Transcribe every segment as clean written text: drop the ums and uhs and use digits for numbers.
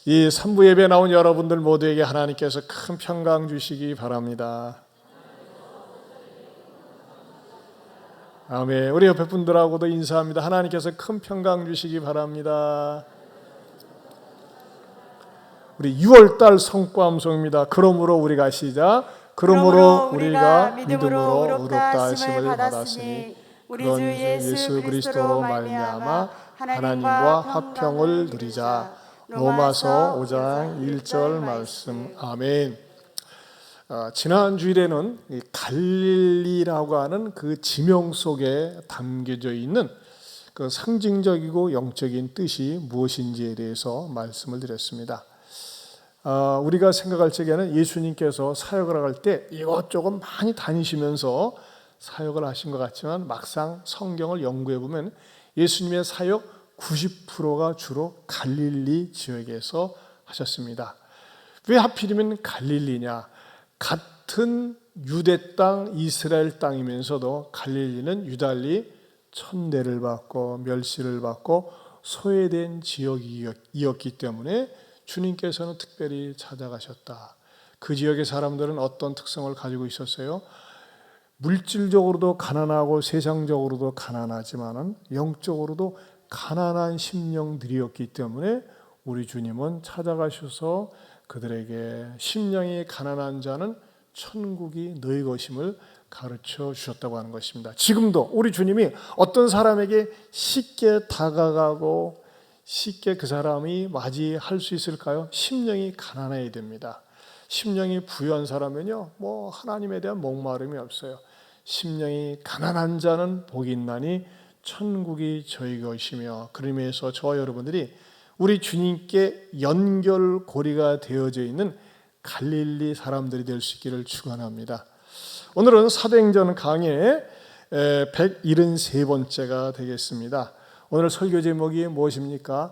이 3부 예배에 나온 여러분들 모두에게 하나님께서 큰 평강 주시기 바랍니다. 아멘. 우리 옆에 분들하고도 인사합니다. 하나님께서 큰 평강 주시기 바랍니다. 우리 6월달 성과음송입니다. 그러므로 우리가 시작. 그러므로 우리가 믿음으로 의롭다 하심을 받았으니 우리 주 예수 그리스도로 말미암아 하나님과 화평을 누리자. 로마서 5장 1절 말씀. 아멘. 지난 주일에는 갈릴리라고 하는 그 지명 속에 담겨져 있는 그 상징적이고 영적인 뜻이 무엇인지에 대해서 말씀을 드렸습니다. 우리가 생각할 적에는 예수님께서 사역을 할 때 이것저것 많이 다니시면서 사역을 하신 것 같지만 막상 성경을 연구해 보면 예수님의 사역 90%가 주로 갈릴리 지역에서 하셨습니다. 왜 하필이면 갈릴리냐? 같은 유대 땅, 이스라엘 땅이면서도 갈릴리는 유달리 천대를 받고 멸시를 받고 소외된 지역이었기 때문에 주님께서는 특별히 찾아가셨다. 그 지역의 사람들은 어떤 특성을 가지고 있었어요? 물질적으로도 가난하고 세상적으로도 가난하지만은 영적으로도 가난한 심령들이었기 때문에 우리 주님은 찾아가셔서 그들에게 심령이 가난한 자는 천국이 너희 것임을 가르쳐 주셨다고 하는 것입니다. 지금도 우리 주님이 어떤 사람에게 쉽게 다가가고 쉽게 그 사람이 맞이할 수 있을까요? 심령이 가난해야 됩니다. 심령이 부유한 사람은요, 하나님에 대한 목마름이 없어요. 심령이 가난한 자는 복이 있나니 천국이 저희 것이며, 그러면서 저와 여러분들이 우리 주님께 연결고리가 되어져 있는 갈릴리 사람들이 될 수 있기를 축원합니다. 오늘은 사도행전 강의 173번째가 되겠습니다. 오늘 설교 제목이 무엇입니까?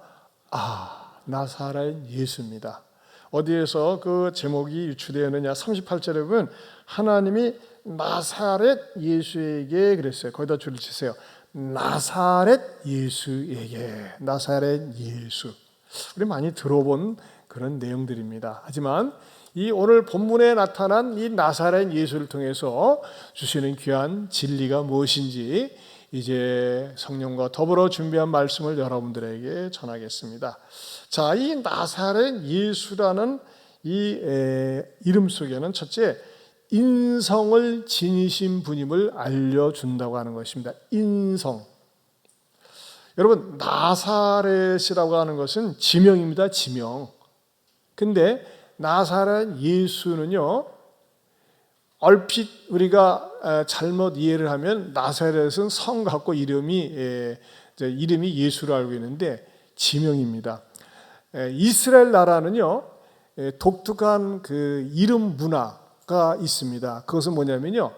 나사렛 예수입니다. 어디에서 그 제목이 유추되었느냐? 38절에 보면 하나님이 나사렛 예수에게 그랬어요. 거기다 줄을 치세요. 나사렛 예수에게. 나사렛 예수. 우리 많이 들어본 그런 내용들입니다. 하지만 이 오늘 본문에 나타난 이 나사렛 예수를 통해서 주시는 귀한 진리가 무엇인지 이제 성령과 더불어 준비한 말씀을 여러분들에게 전하겠습니다. 자, 이 나사렛 예수라는 이 이름 속에는 첫째, 인성을 지니신 분임을 알려준다고 하는 것입니다. 인성. 여러분, 나사렛이라고 하는 것은 지명입니다. 지명. 근데 나사렛 예수는요, 얼핏 우리가 잘못 이해를 하면 나사렛은 성 같고 이름이 예수로 알고 있는데 지명입니다. 이스라엘 나라는요, 독특한 그 이름 문화가 있습니다. 그것은 뭐냐면요,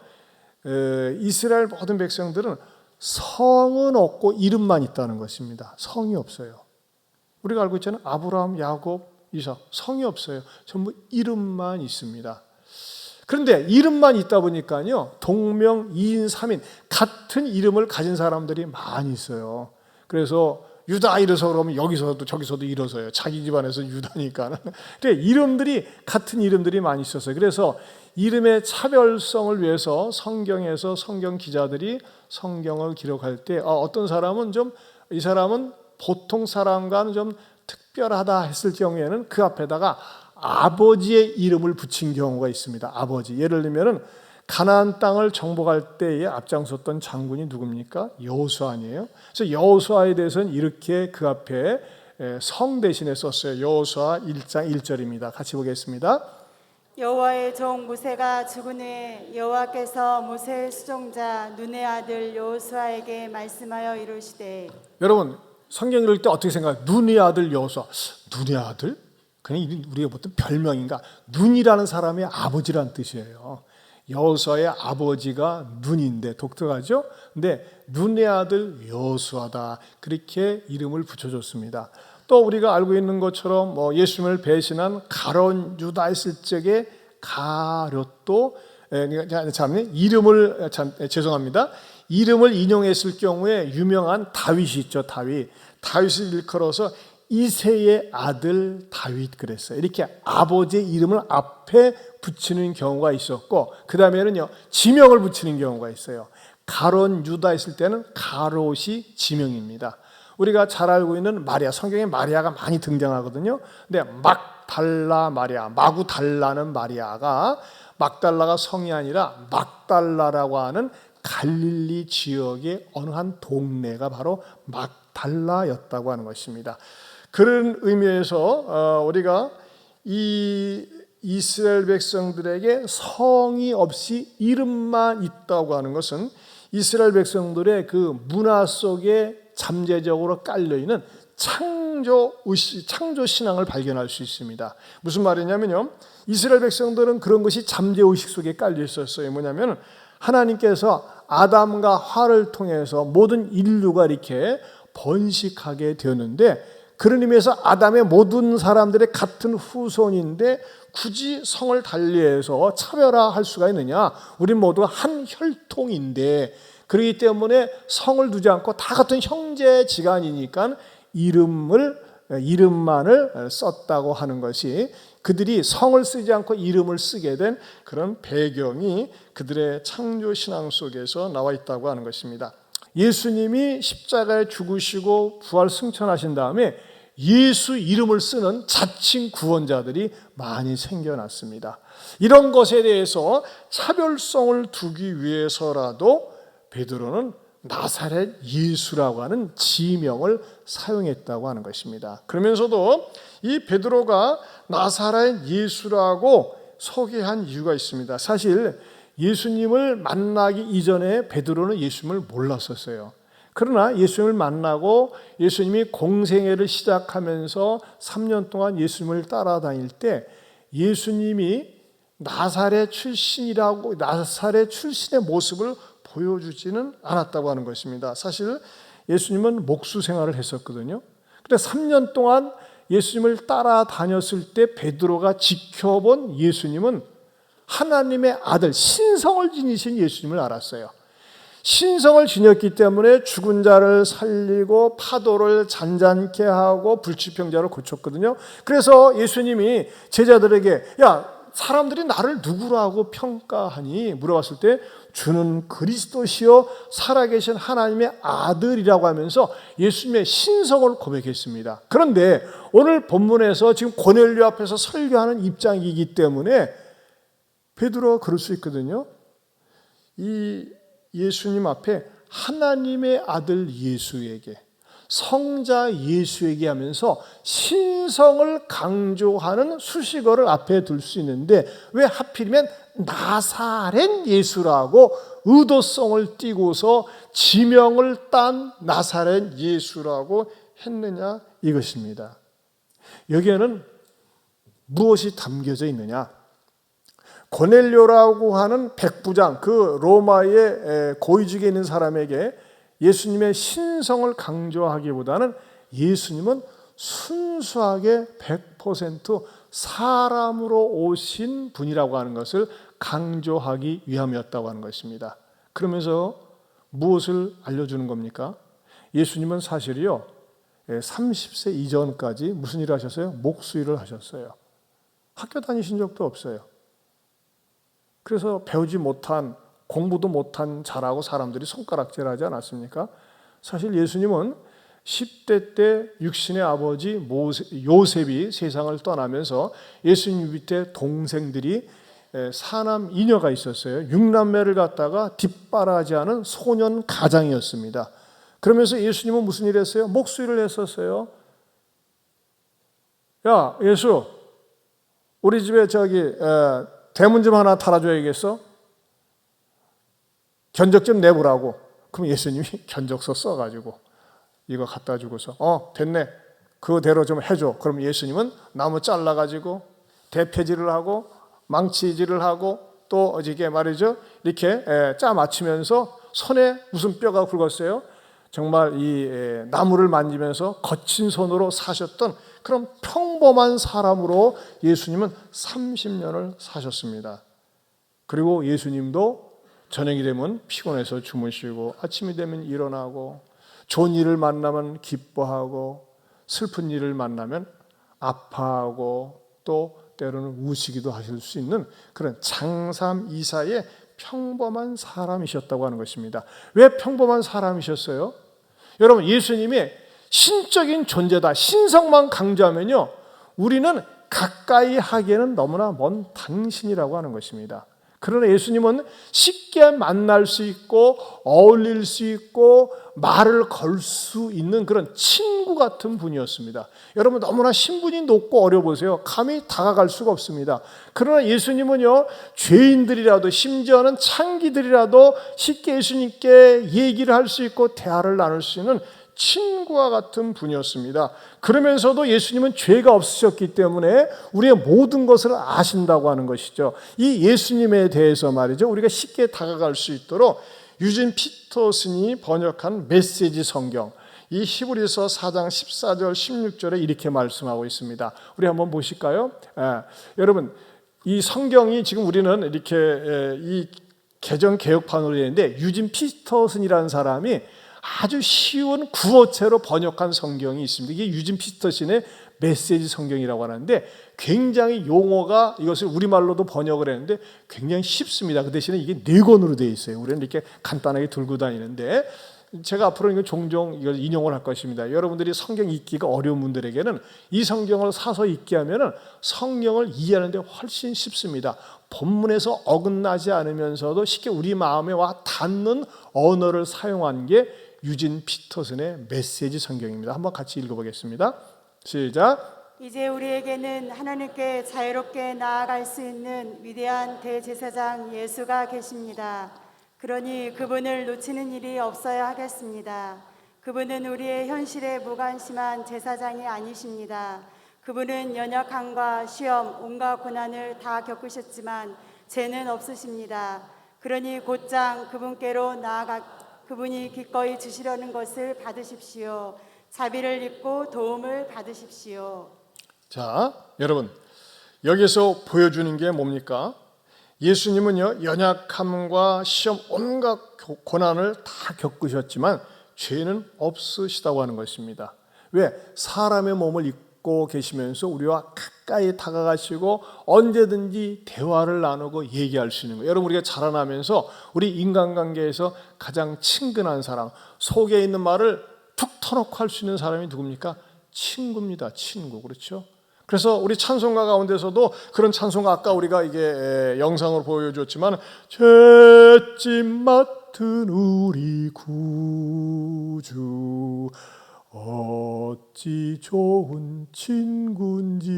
이스라엘 모든 백성들은 성은 없고 이름만 있다는 것입니다. 성이 없어요. 우리가 알고 있잖아요. 아브라함, 야곱, 이삭, 성이 없어요. 전부 이름만 있습니다. 그런데 이름만 있다 보니까요, 동명, 이인, 삼인 같은 이름을 가진 사람들이 많이 있어요. 그래서 유다 이래서 그러면 여기서도 저기서도 이러서요. 자기 집안에서 유다니까는. 이름들이 같은 이름들이 많이 있었어요. 그래서 이름의 차별성을 위해서 성경에서 성경 기자들이 성경을 기록할 때 어떤 사람은 이 사람은 보통 사람과는 좀 특별하다 했을 경우에는 그 앞에다가 아버지의 이름을 붙인 경우가 있습니다. 아버지. 예를 들면은 가나안 땅을 정복할 때에 앞장섰던 장군이 누굽니까? 여호수아 아니에요? 그래서 여호수아에 대해서는 이렇게 그 앞에 성 대신에 썼어요. 여호수아 1장 1절입니다. 같이 보겠습니다. 여호와의 종 모세가 죽은 후에 여호와께서 모세의 수종자 눈의 아들 여호수아에게 말씀하여 이르시되. 여러분, 성경 읽을 때 어떻게 생각해요? 눈의 아들 여호수아. 눈의 아들? 그냥 우리가 보통 별명인가? 눈이라는 사람의 아버지란 뜻이에요. 여호수아의 아버지가 눈인데 독특하죠? 근데 눈의 아들 여호수아다. 그렇게 이름을 붙여줬습니다. 또 우리가 알고 있는 것처럼 예수님을 배신한 가룟 유다 있을 적에 가룟도 이름을 인용했을 경우에 유명한 다윗이 있죠. 다윗을 일컬어서 이새의 아들 다윗 그랬어요. 이렇게 아버지의 이름을 앞에 붙이는 경우가 있었고, 그 다음에는요 지명을 붙이는 경우가 있어요. 가론 유다 있을 때는 가롯이 지명입니다. 우리가 잘 알고 있는 마리아, 성경에 마리아가 많이 등장하거든요. 근데 막달라 마리아, 마구달라는 마리아가, 막달라가 성이 아니라 막달라라고 하는 갈릴리 지역의 어느 한 동네가 바로 막달라였다고 하는 것입니다. 그런 의미에서 우리가 이 이스라엘 백성들에게 성이 없이 이름만 있다고 하는 것은 이스라엘 백성들의 그 문화 속에 잠재적으로 깔려있는 창조 신앙을 발견할 수 있습니다. 무슨 말이냐면요, 이스라엘 백성들은 그런 것이 잠재의식 속에 깔려 있었어요. 뭐냐면 하나님께서 아담과 하와를 통해서 모든 인류가 이렇게 번식하게 되었는데, 그런 의미에서 아담의 모든 사람들의 같은 후손인데 굳이 성을 달리해서 차별화할 수가 있느냐? 우리 모두가 한 혈통인데, 그렇기 때문에 성을 두지 않고 다 같은 형제지간이니까 이름만을 썼다고 하는 것이, 그들이 성을 쓰지 않고 이름을 쓰게 된 그런 배경이 그들의 창조 신앙 속에서 나와 있다고 하는 것입니다. 예수님이 십자가에 죽으시고 부활 승천하신 다음에 예수 이름을 쓰는 자칭 구원자들이 많이 생겨났습니다. 이런 것에 대해서 차별성을 두기 위해서라도 베드로는 나사렛 예수라고 하는 지명을 사용했다고 하는 것입니다. 그러면서도 이 베드로가 나사렛 예수라고 소개한 이유가 있습니다. 사실 예수님을 만나기 이전에 베드로는 예수님을 몰랐었어요. 그러나 예수님을 만나고 예수님이 공생애를 시작하면서 3년 동안 예수님을 따라다닐 때 예수님이 나사렛 출신의 모습을 보여주지는 않았다고 하는 것입니다. 사실 예수님은 목수 생활을 했었거든요. 근데 3년 동안 예수님을 따라다녔을 때 베드로가 지켜본 예수님은 하나님의 아들, 신성을 지니신 예수님을 알았어요. 신성을 지녔기 때문에 죽은 자를 살리고 파도를 잔잔케 하고 불치병자를 고쳤거든요. 그래서 예수님이 제자들에게 야, 사람들이 나를 누구라고 평가하니 물어봤을 때 주는 그리스도시요 살아계신 하나님의 아들이라고 하면서 예수님의 신성을 고백했습니다. 그런데 오늘 본문에서 지금 고넬료 앞에서 설교하는 입장이기 때문에 베드로가 그럴 수 있거든요. 이 예수님 앞에 하나님의 아들 예수에게, 성자 예수에게 하면서 신성을 강조하는 수식어를 앞에 둘 수 있는데 왜 하필이면 나사렛 예수라고 의도성을 띠고서 지명을 딴 나사렛 예수라고 했느냐, 이것입니다. 여기에는 무엇이 담겨져 있느냐? 고넬료라고 하는 백부장, 그 로마의 고위직에 있는 사람에게 예수님의 신성을 강조하기보다는 예수님은 순수하게 100% 사람으로 오신 분이라고 하는 것을 강조하기 위함이었다고 하는 것입니다. 그러면서 무엇을 알려주는 겁니까? 예수님은 사실이요, 30세 이전까지 무슨 일을 하셨어요? 목수 일을 하셨어요. 학교 다니신 적도 없어요. 그래서 배우지 못한, 공부도 못한 자라고 사람들이 손가락질하지 않았습니까? 사실 예수님은 10대 때 육신의 아버지 요셉이 세상을 떠나면서 예수님 밑에 동생들이 사남 이녀가 있었어요. 6남매를 갖다가 뒷바라지하는 소년 가장이었습니다. 그러면서 예수님은 무슨 일을 했어요? 목수일을 했었어요. 야, 예수, 우리 집에 대문 좀 하나 달아줘야겠어? 견적 좀 내보라고. 그럼 예수님이 견적서 써가지고 이거 갖다 주고서 됐네, 그대로 좀 해줘. 그럼 예수님은 나무 잘라가지고 대패질을 하고 망치질을 하고 또 이게 말이죠, 이렇게 짜 맞추면서 손에 무슨 뼈가 굵었어요? 정말 이 나무를 만지면서 거친 손으로 사셨던 그런 평범한 사람으로 예수님은 30년을 사셨습니다. 그리고 예수님도 저녁이 되면 피곤해서 주무시고 아침이 되면 일어나고 좋은 일을 만나면 기뻐하고 슬픈 일을 만나면 아파하고 또 때로는 우시기도 하실 수 있는 그런 장삼 이사의 평범한 사람이셨다고 하는 것입니다. 왜 평범한 사람이셨어요? 여러분, 예수님이 신적인 존재다, 신성만 강조하면요, 우리는 가까이 하기에는 너무나 먼 당신이라고 하는 것입니다. 그러나 예수님은 쉽게 만날 수 있고 어울릴 수 있고 말을 걸 수 있는 그런 친구 같은 분이었습니다. 여러분, 너무나 신분이 높고 어려 보세요. 감히 다가갈 수가 없습니다. 그러나 예수님은요, 죄인들이라도 심지어는 창기들이라도 쉽게 예수님께 얘기를 할 수 있고 대화를 나눌 수 있는 친구와 같은 분이었습니다. 그러면서도 예수님은 죄가 없으셨기 때문에 우리의 모든 것을 아신다고 하는 것이죠. 이 예수님에 대해서 말이죠, 우리가 쉽게 다가갈 수 있도록 유진 피터슨이 번역한 메시지 성경, 이 히브리서 4장 14절 16절에 이렇게 말씀하고 있습니다. 우리 한번 보실까요? 여러분, 이 성경이 지금 우리는 이렇게 이 개정 개혁판으로 되어 있는데, 유진 피터슨이라는 사람이 아주 쉬운 구어체로 번역한 성경이 있습니다. 이게 유진 피터슨의 메시지 성경이라고 하는데, 굉장히 용어가, 이것을 우리말로도 번역을 했는데 굉장히 쉽습니다. 그 대신에 이게 4권으로 되어 있어요. 우리는 이렇게 간단하게 들고 다니는데, 제가 앞으로 이거 종종 이걸 인용을 할 것입니다. 여러분들이 성경 읽기가 어려운 분들에게는 이 성경을 사서 읽게 하면은 성경을 이해하는 데 훨씬 쉽습니다. 본문에서 어긋나지 않으면서도 쉽게 우리 마음에 와 닿는 언어를 사용한 게 유진 피터슨의 메시지 성경입니다. 한번 같이 읽어보겠습니다. 시작. 이제 우리에게는 하나님께 자유롭게 나아갈 수 있는 위대한 대제사장 예수가 계십니다. 그러니 그분을 놓치는 일이 없어야 하겠습니다. 그분은 우리의 현실에 무관심한 제사장이 아니십니다. 그분은 연약함과 시험, 온갖 고난을 다 겪으셨지만 죄는 없으십니다. 그러니 곧장 그분께로 그분이 기꺼이 주시려는 것을 받으십시오. 자비를 입고 도움을 받으십시오. 자, 여러분, 여기서 보여주는 게 뭡니까? 예수님은요, 연약함과 시험, 온갖 고난을 다 겪으셨지만 죄는 없으시다고 하는 것입니다. 왜? 사람의 몸을 입고 계시면서 우리와 가까이 다가가시고 언제든지 대화를 나누고 얘기할 수 있는 거예요. 여러분, 우리가 자라나면서 우리 인간관계에서 가장 친근한 사람, 속에 있는 말을 툭 터놓고 할 수 있는 사람이 누굽니까? 친구입니다. 친구. 그렇죠? 그래서 우리 찬송가 가운데서도 그런 찬송가, 아까 우리가 이게 영상으로 보여줬지만, 죄짐 맡은 우리 구주 어찌 좋은 친구인지,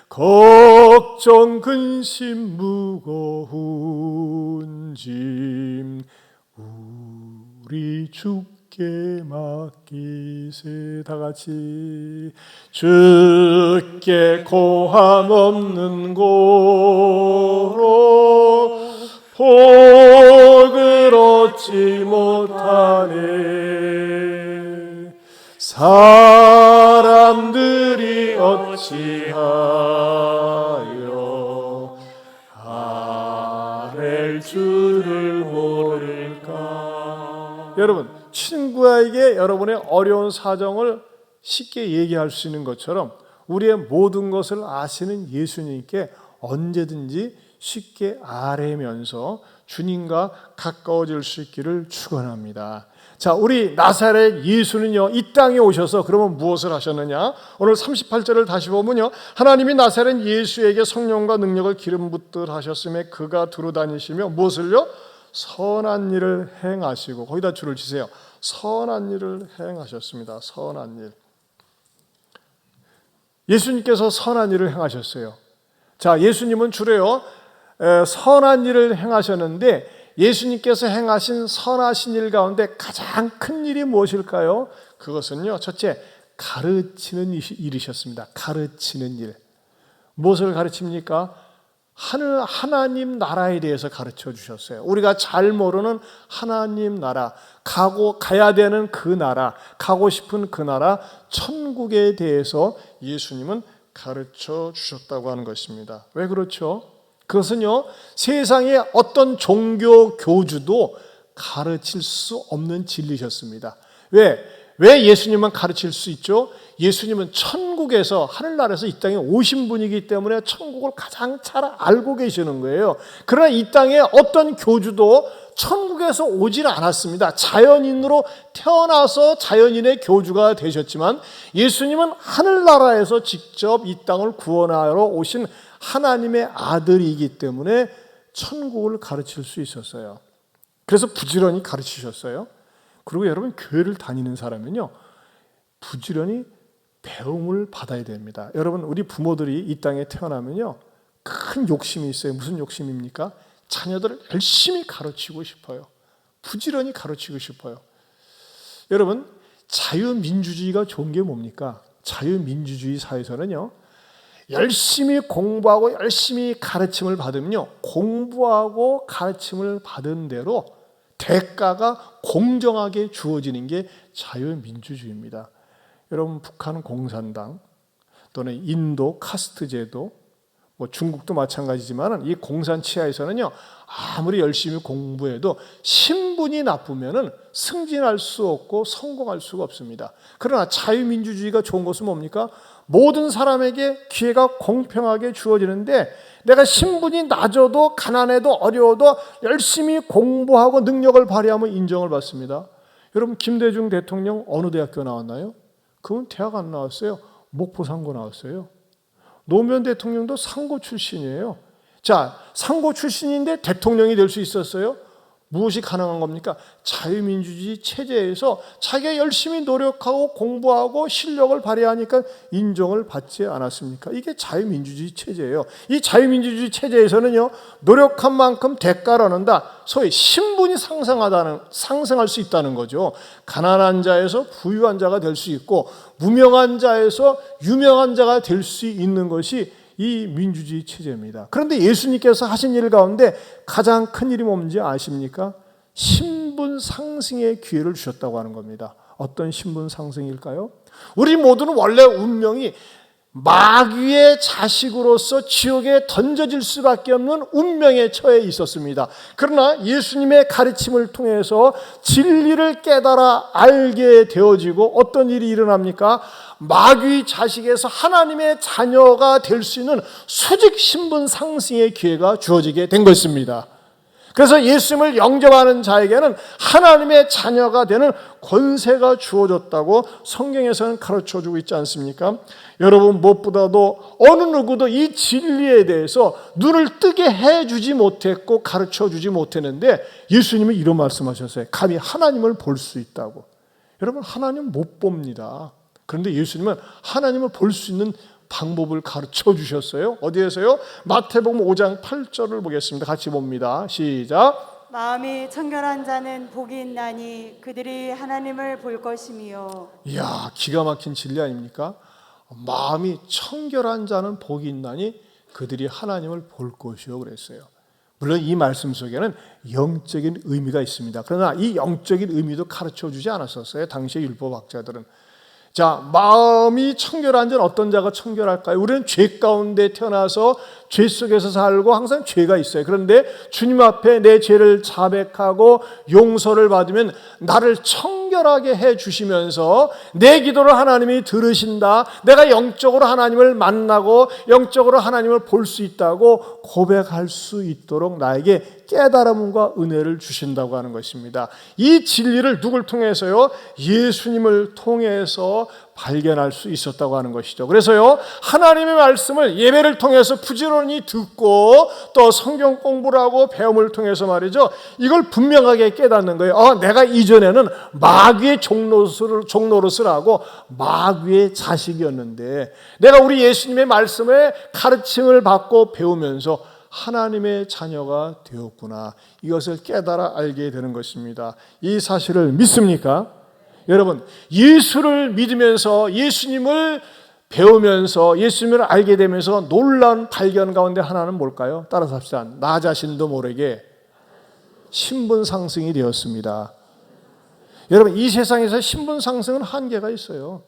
걱정 근심 무거운 짐 우리 주께 맡기세. 다 같이. 주께 고함 없는 고로 복을 얻지 못하네. 사람들이 어찌하여 아랠 줄을 모를까. 여러분, 친구에게 여러분의 어려운 사정을 쉽게 얘기할 수 있는 것처럼 우리의 모든 것을 아시는 예수님께 언제든지 쉽게 아뢰면서 주님과 가까워질 수 있기를 축원합니다. 자, 우리 나사렛 예수는요, 이 땅에 오셔서 그러면 무엇을 하셨느냐? 오늘 38절을 다시 보면요, 하나님이 나사렛 예수에게 성령과 능력을 기름 붓듯 하셨음에 그가 두루 다니시며 무엇을요? 선한 일을 행하시고, 거기다 줄을 치세요. 선한 일을 행하셨습니다. 선한 일. 예수님께서 선한 일을 행하셨어요. 자, 예수님은 주로요, 선한 일을 행하셨는데, 예수님께서 행하신 선하신 일 가운데 가장 큰 일이 무엇일까요? 그것은요, 첫째, 가르치는 일이셨습니다. 가르치는 일. 무엇을 가르칩니까? 하나님 나라에 대해서 가르쳐 주셨어요. 우리가 잘 모르는 하나님 나라, 가야 되는 그 나라, 가고 싶은 그 나라, 천국에 대해서 예수님은 가르쳐 주셨다고 하는 것입니다. 왜 그렇죠? 그것은요, 세상의 어떤 종교 교주도 가르칠 수 없는 진리셨습니다. 왜? 왜 예수님만 가르칠 수 있죠? 예수님은 천국에서 하늘나라에서 이 땅에 오신 분이기 때문에 천국을 가장 잘 알고 계시는 거예요. 그러나 이 땅에 어떤 교주도 천국에서 오질 않았습니다. 자연인으로 태어나서 자연인의 교주가 되셨지만 예수님은 하늘나라에서 직접 이 땅을 구원하러 오신 하나님의 아들이기 때문에 천국을 가르칠 수 있었어요. 그래서 부지런히 가르치셨어요. 그리고 여러분, 교회를 다니는 사람은요, 부지런히 배움을 받아야 됩니다. 여러분, 우리 부모들이 이 땅에 태어나면요, 큰 욕심이 있어요. 무슨 욕심입니까? 자녀들을 열심히 가르치고 싶어요. 부지런히 가르치고 싶어요. 여러분, 자유민주주의가 좋은 게 뭡니까? 자유민주주의 사회에서는요, 열심히 공부하고 열심히 가르침을 받으면요, 공부하고 가르침을 받은 대로 대가가 공정하게 주어지는 게 자유민주주의입니다. 여러분, 북한 공산당 또는 인도 카스트 제도, 중국도 마찬가지지만 이 공산 치하에서는요, 아무리 열심히 공부해도 신분이 나쁘면은 승진할 수 없고 성공할 수가 없습니다. 그러나 자유민주주의가 좋은 것은 뭡니까? 모든 사람에게 기회가 공평하게 주어지는데 내가 신분이 낮아도 가난해도 어려워도 열심히 공부하고 능력을 발휘하면 인정을 받습니다. 여러분, 김대중 대통령 어느 대학교 나왔나요? 그건 대학 안 나왔어요. 목포상고 나왔어요. 노무현 대통령도 상고 출신이에요. 자, 상고 출신인데 대통령이 될 수 있었어요? 무엇이 가능한 겁니까? 자유민주주의 체제에서 자기가 열심히 노력하고 공부하고 실력을 발휘하니까 인정을 받지 않았습니까? 이게 자유민주주의 체제예요. 이 자유민주주의 체제에서는요, 노력한 만큼 대가를 얻는다. 소위 신분이 상승할 수 있다는 거죠. 가난한 자에서 부유한 자가 될 수 있고 무명한 자에서 유명한 자가 될 수 있는 것이 이 민주주의 체제입니다. 그런데 예수님께서 하신 일 가운데 가장 큰 일이 뭔지 아십니까? 신분 상승의 기회를 주셨다고 하는 겁니다. 어떤 신분 상승일까요? 우리 모두는 원래 운명이 마귀의 자식으로서 지옥에 던져질 수밖에 없는 운명에 처해 있었습니다. 그러나 예수님의 가르침을 통해서 진리를 깨달아 알게 되어지고 어떤 일이 일어납니까? 마귀의 자식에서 하나님의 자녀가 될 수 있는 수직 신분 상승의 기회가 주어지게 된 것입니다. 그래서 예수님을 영접하는 자에게는 하나님의 자녀가 되는 권세가 주어졌다고 성경에서는 가르쳐주고 있지 않습니까? 여러분, 무엇보다도 어느 누구도 이 진리에 대해서 눈을 뜨게 해주지 못했고 가르쳐주지 못했는데 예수님은 이런 말씀하셨어요. 감히 하나님을 볼 수 있다고. 여러분, 하나님 못 봅니다. 그런데 예수님은 하나님을 볼 수 있는 방법을 가르쳐 주셨어요. 어디에서요? 마태복음 5장 8절을 보겠습니다. 같이 봅니다. 시작. 마음이 청결한 자는 복이 있나니 그들이 하나님을 볼 것이며. 이야, 기가 막힌 진리 아닙니까? 마음이 청결한 자는 복이 있나니 그들이 하나님을 볼 것이요 그랬어요. 물론 이 말씀 속에는 영적인 의미가 있습니다. 그러나 이 영적인 의미도 가르쳐 주지 않았었어요. 당시의 율법학자들은. 자, 마음이 청결한 자는 어떤 자가 청결할까요? 우리는 죄 가운데 태어나서 죄 속에서 살고 항상 죄가 있어요. 그런데 주님 앞에 내 죄를 자백하고 용서를 받으면 나를 청결하게 해 주시면서 내 기도를 하나님이 들으신다. 내가 영적으로 하나님을 만나고 영적으로 하나님을 볼 수 있다고 고백할 수 있도록 나에게 깨달음과 은혜를 주신다고 하는 것입니다. 이 진리를 누굴 통해서요? 예수님을 통해서 발견할 수 있었다고 하는 것이죠. 그래서요, 하나님의 말씀을 예배를 통해서 부지런히 듣고 또 성경 공부를 하고 배움을 통해서 말이죠, 이걸 분명하게 깨닫는 거예요. 내가 이전에는 마귀의 종노릇을 하고 마귀의 자식이었는데 내가 우리 예수님의 말씀에 가르침을 받고 배우면서 하나님의 자녀가 되었구나. 이것을 깨달아 알게 되는 것입니다. 이 사실을 믿습니까? 여러분, 예수를 믿으면서 예수님을 배우면서 예수님을 알게 되면서 놀라운 발견 가운데 하나는 뭘까요? 따라서 합시다. 나 자신도 모르게 신분 상승이 되었습니다. 여러분, 이 세상에서 신분 상승은 한계가 있어요.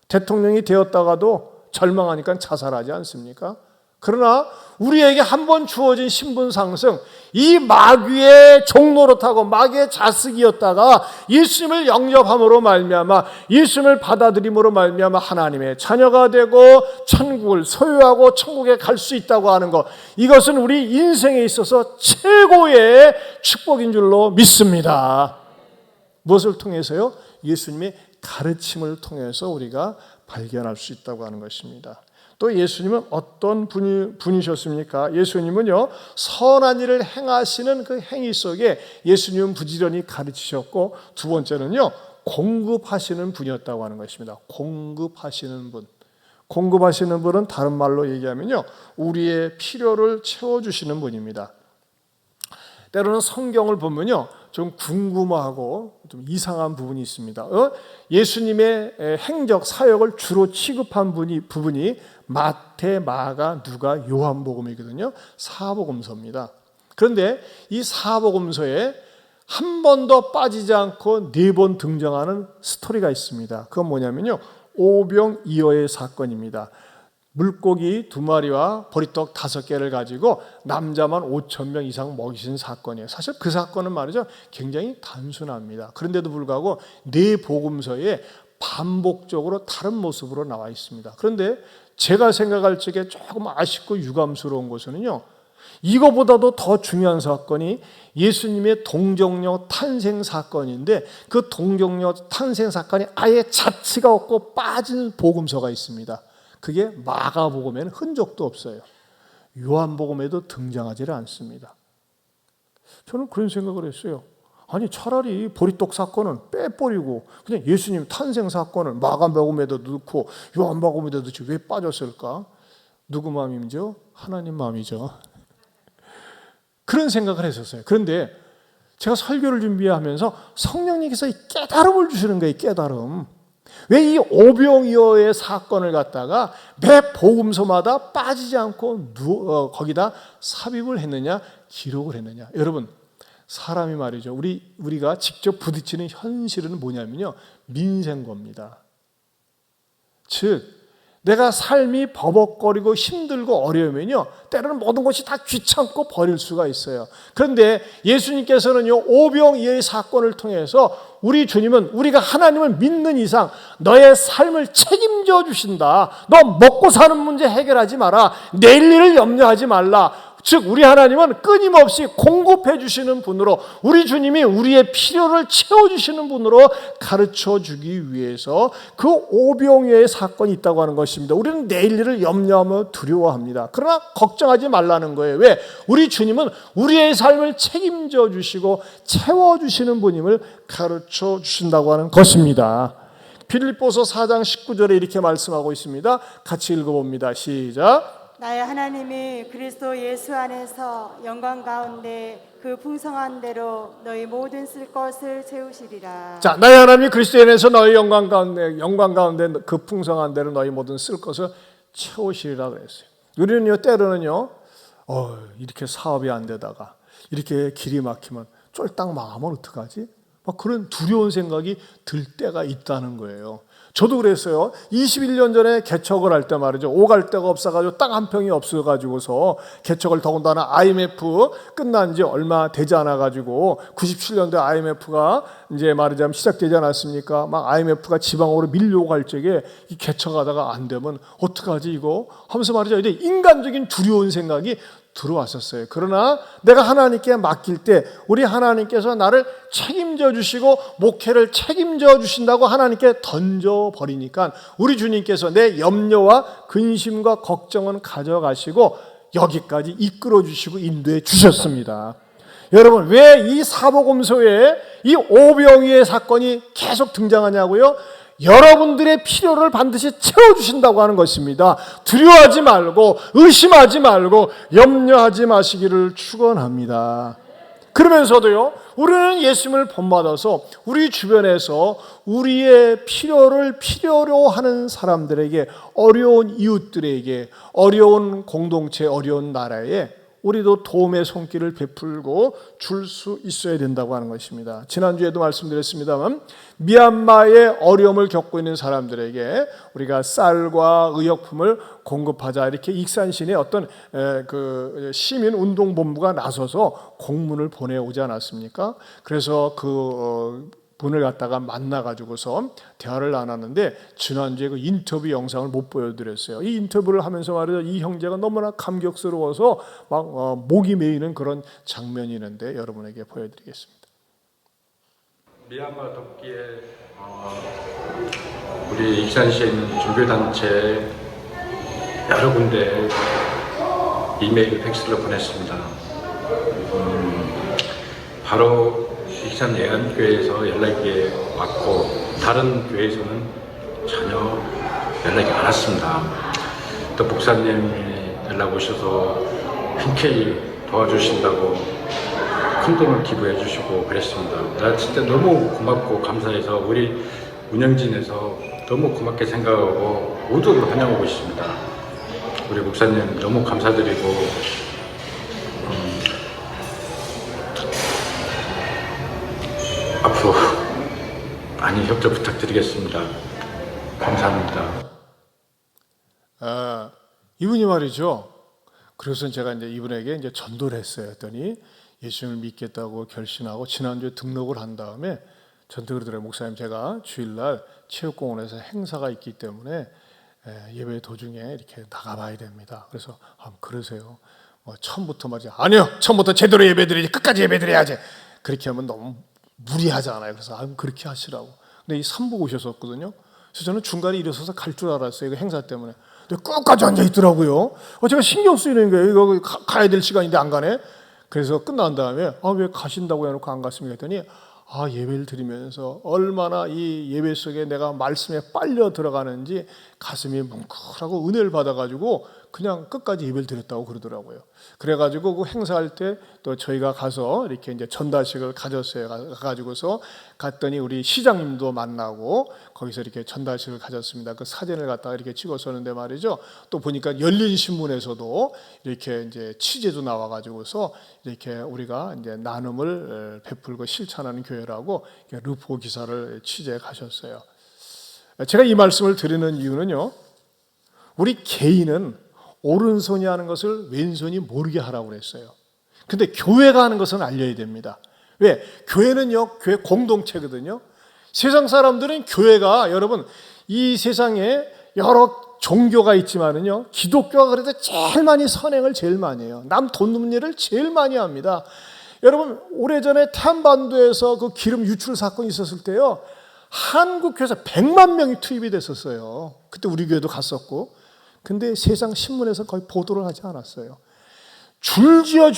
대통령이 되었다가도 절망하니까 자살하지 않습니까? 그러나 우리에게 한 번 주어진 신분 상승, 이 마귀의 종노릇하고 마귀의 자식이었다가 예수님을 영접함으로 말미암아 예수님을 받아들임으로 말미암아 하나님의 자녀가 되고 천국을 소유하고 천국에 갈 수 있다고 하는 것, 이것은 우리 인생에 있어서 최고의 축복인 줄로 믿습니다. 무엇을 통해서요? 예수님의 가르침을 통해서 우리가 발견할 수 있다고 하는 것입니다. 또 예수님은 어떤 분이셨습니까? 예수님은요, 선한 일을 행하시는 그 행위 속에 예수님은 부지런히 가르치셨고, 두 번째는요, 공급하시는 분이었다고 하는 것입니다. 공급하시는 분. 공급하시는 분은 다른 말로 얘기하면요, 우리의 필요를 채워주시는 분입니다. 때로는 성경을 보면요, 좀 궁금하고 좀 이상한 부분이 있습니다. 예수님의 행적, 사역을 주로 취급한 부분이 마태, 마가, 누가, 요한복음이거든요. 사복음서입니다. 그런데 이 사복음서에 한 번도 빠지지 않고 4번 등장하는 스토리가 있습니다. 그건 뭐냐면요, 오병이어의 사건입니다. 물고기 2마리와 보리떡 5개를 가지고 남자만 5,000명 이상 먹이신 사건이에요. 사실 그 사건은 말이죠, 굉장히 단순합니다. 그런데도 불구하고 4복음서에 반복적으로 다른 모습으로 나와 있습니다. 그런데 제가 생각할 적에 조금 아쉽고 유감스러운 것은요, 이거보다도 더 중요한 사건이 예수님의 동정녀 탄생 사건인데, 그 동정녀 탄생 사건이 아예 자취가 없고 빠진 복음서가 있습니다. 그게 마가복음에는 흔적도 없어요. 요한복음에도 등장하지 않습니다. 저는 그런 생각을 했어요. 아니, 차라리 보리떡 사건은 빼버리고 그냥 예수님 탄생 사건을 마가복음에도 넣고 요한복음에도 넣지 왜 빠졌을까? 누구 마음이죠? 하나님 마음이죠. 그런 생각을 했었어요. 그런데 제가 설교를 준비하면서 성령님께서 이 깨달음을 주시는 거예요. 깨달음. 왜 이 오병이어의 사건을 갖다가 매 복음서마다 빠지지 않고 거기다 삽입을 했느냐, 기록을 했느냐. 여러분, 사람이 말이죠, 우리가 직접 부딪히는 현실은 뭐냐면요, 민생겁니다. 즉 내가 삶이 버벅거리고 힘들고 어려우면요, 때로는 모든 것이 다 귀찮고 버릴 수가 있어요. 그런데 예수님께서는요, 오병이어의 사건을 통해서 우리 주님은 우리가 하나님을 믿는 이상 너의 삶을 책임져 주신다. 너 먹고 사는 문제 해결하지 마라. 내일 일을 염려하지 말라. 즉 우리 하나님은 끊임없이 공급해 주시는 분으로, 우리 주님이 우리의 필요를 채워주시는 분으로 가르쳐 주기 위해서 그 오병이어의 사건이 있다고 하는 것입니다. 우리는 내일 일을 염려하며 두려워합니다. 그러나 걱정하지 말라는 거예요. 왜? 우리 주님은 우리의 삶을 책임져 주시고 채워주시는 분임을 가르쳐 주신다고 하는 것입니다. 빌립보서 4장 19절에 이렇게 말씀하고 있습니다. 같이 읽어봅니다. 시작. 나의 하나님이 그리스도 예수 안에서 영광 가운데 그 풍성한 대로 너희 모든 쓸 것을 채우시리라. 자, 나의 하나님이 그리스도 안에서 너희 영광 가운데 그 풍성한 대로 너희 모든 쓸 것을 채우시리라 그랬어요. 우리는요, 때로는요, 이렇게 사업이 안 되다가 이렇게 길이 막히면 쫄딱 망하면 어떡하지? 막 그런 두려운 생각이 들 때가 있다는 거예요. 저도 그랬어요. 21년 전에 개척을 할 때 말이죠, 오갈 데가 없어가지고 땅 한 평이 없어가지고서 개척을, 더군다나 IMF 끝난 지 얼마 되지 않아가지고 97년도에 IMF가 이제 말하자면 시작되지 않았습니까? 막 IMF가 지방으로 밀려갈 적에 이 개척하다가 안 되면 어떡하지 이거 하면서 말이죠, 이제 인간적인 두려운 생각이 들어왔었어요. 그러나 내가 하나님께 맡길 때 우리 하나님께서 나를 책임져 주시고 목회를 책임져 주신다고 하나님께 던져버리니까 우리 주님께서 내 염려와 근심과 걱정은 가져가시고 여기까지 이끌어 주시고 인도해 주셨습니다. 여러분, 왜 이 사복음서에 이 오병이어의 사건이 계속 등장하냐고요? 여러분들의 필요를 반드시 채워주신다고 하는 것입니다. 두려워하지 말고 의심하지 말고 염려하지 마시기를 축원합니다. 그러면서도요, 우리는 예수님을 본받아서 우리 주변에서 우리의 필요를 필요로 하는 사람들에게, 어려운 이웃들에게, 어려운 공동체, 어려운 나라에 우리도 도움의 손길을 베풀고 줄 수 있어야 된다고 하는 것입니다. 지난주에도 말씀드렸습니다만 미얀마의 어려움을 겪고 있는 사람들에게 우리가 쌀과 의약품을 공급하자 이렇게 익산시의 어떤 그 시민 운동본부가 나서서 공문을 보내오지 않았습니까? 그래서 분을 갖다가 만나가지고서 대화를 나눴는데 지난주에 그 인터뷰 영상을 못 보여드렸어요. 이 인터뷰를 하면서 말이죠, 이 형제가 너무나 감격스러워서 막 목이 메이는 그런 장면이 있는데 여러분에게 보여드리겠습니다. 미얀마 돕기에 우리 익산시에 있는 종교단체 여러 군데 이메일, 팩스를 보냈습니다. 바로 익산 예안교회에서 연락이 왔고 다른 교회에서는 전혀 연락이 안 왔습니다. 또 목사님이 연락 오셔서 흔쾌히 도와주신다고 큰 돈을 기부해 주시고 그랬습니다. 나 진짜 너무 고맙고 감사해서 우리 운영진에서 너무 고맙게 생각하고 모두를 환영하고 있습니다. 우리 목사님 너무 감사드리고 앞으로 많이 협조 부탁드리겠습니다. 감사합니다. 이분이 말이죠. 그래서 제가 이제 이분에게 이제 전도를 했어요. 했더니 예수님을 믿겠다고 결심하고 지난주에 등록을 한 다음에 저한테 그러더라고요. 목사님, 제가 주일날 체육공원에서 행사가 있기 때문에 예배 도중에 이렇게 나가봐야 됩니다. 그래서 그러세요. 처음부터 말이죠. 아니요, 처음부터 제대로 예배드려야지, 끝까지 예배드려야지. 그렇게 하면 너무 무리하잖아요. 그래서 그렇게 하시라고. 근데 이 삼부 오셨었거든요. 그래서 저는 중간에 일어서서 갈 줄 알았어요. 이거 행사 때문에. 근데 끝까지 앉아 있더라고요. 제가 신경 쓰이는 거예요. 이거 가야 될 시간인데 안 가네. 그래서 끝난 다음에 왜 가신다고 해놓고 안 갔습니까? 했더니 예배를 드리면서 얼마나 이 예배 속에 내가 말씀에 빨려 들어가는지 가슴이 뭉클하고 은혜를 받아가지고 그냥 끝까지 예배를 드렸다고 그러더라고요. 그래가지고 그 행사할 때 또 저희가 가서 이렇게 이제 전달식을 가졌어요. 가가지고서 갔더니 우리 시장님도 만나고 거기서 이렇게 전달식을 가졌습니다. 그 사진을 갖다가 이렇게 찍었었는데 말이죠. 또 보니까 열린 신문에서도 이렇게 이제 취재도 나와가지고서 이렇게 우리가 이제 나눔을 베풀고 실천하는 교회라고 르포 기사를 취재해 가셨어요. 제가 이 말씀을 드리는 이유는요. 우리 개인은 오른손이 하는 것을 왼손이 모르게 하라고 그랬어요. 근데 교회가 하는 것은 알려야 됩니다. 왜? 교회는요, 교회 공동체거든요. 세상 사람들은 교회가, 여러분, 이 세상에 여러 종교가 있지만은요, 기독교가 그래도 제일 많이 선행을 제일 많이 해요. 남 돈 눕는 일을 제일 많이 합니다. 여러분, 오래전에 태안반도에서 그 기름 유출 사건이 있었을 때요, 한국 교회에서 100만 명이 투입이 됐었어요. 그때 우리 교회도 갔었고. 근데 세상 신문에서 거의 보도를 하지 않았어요. 줄지어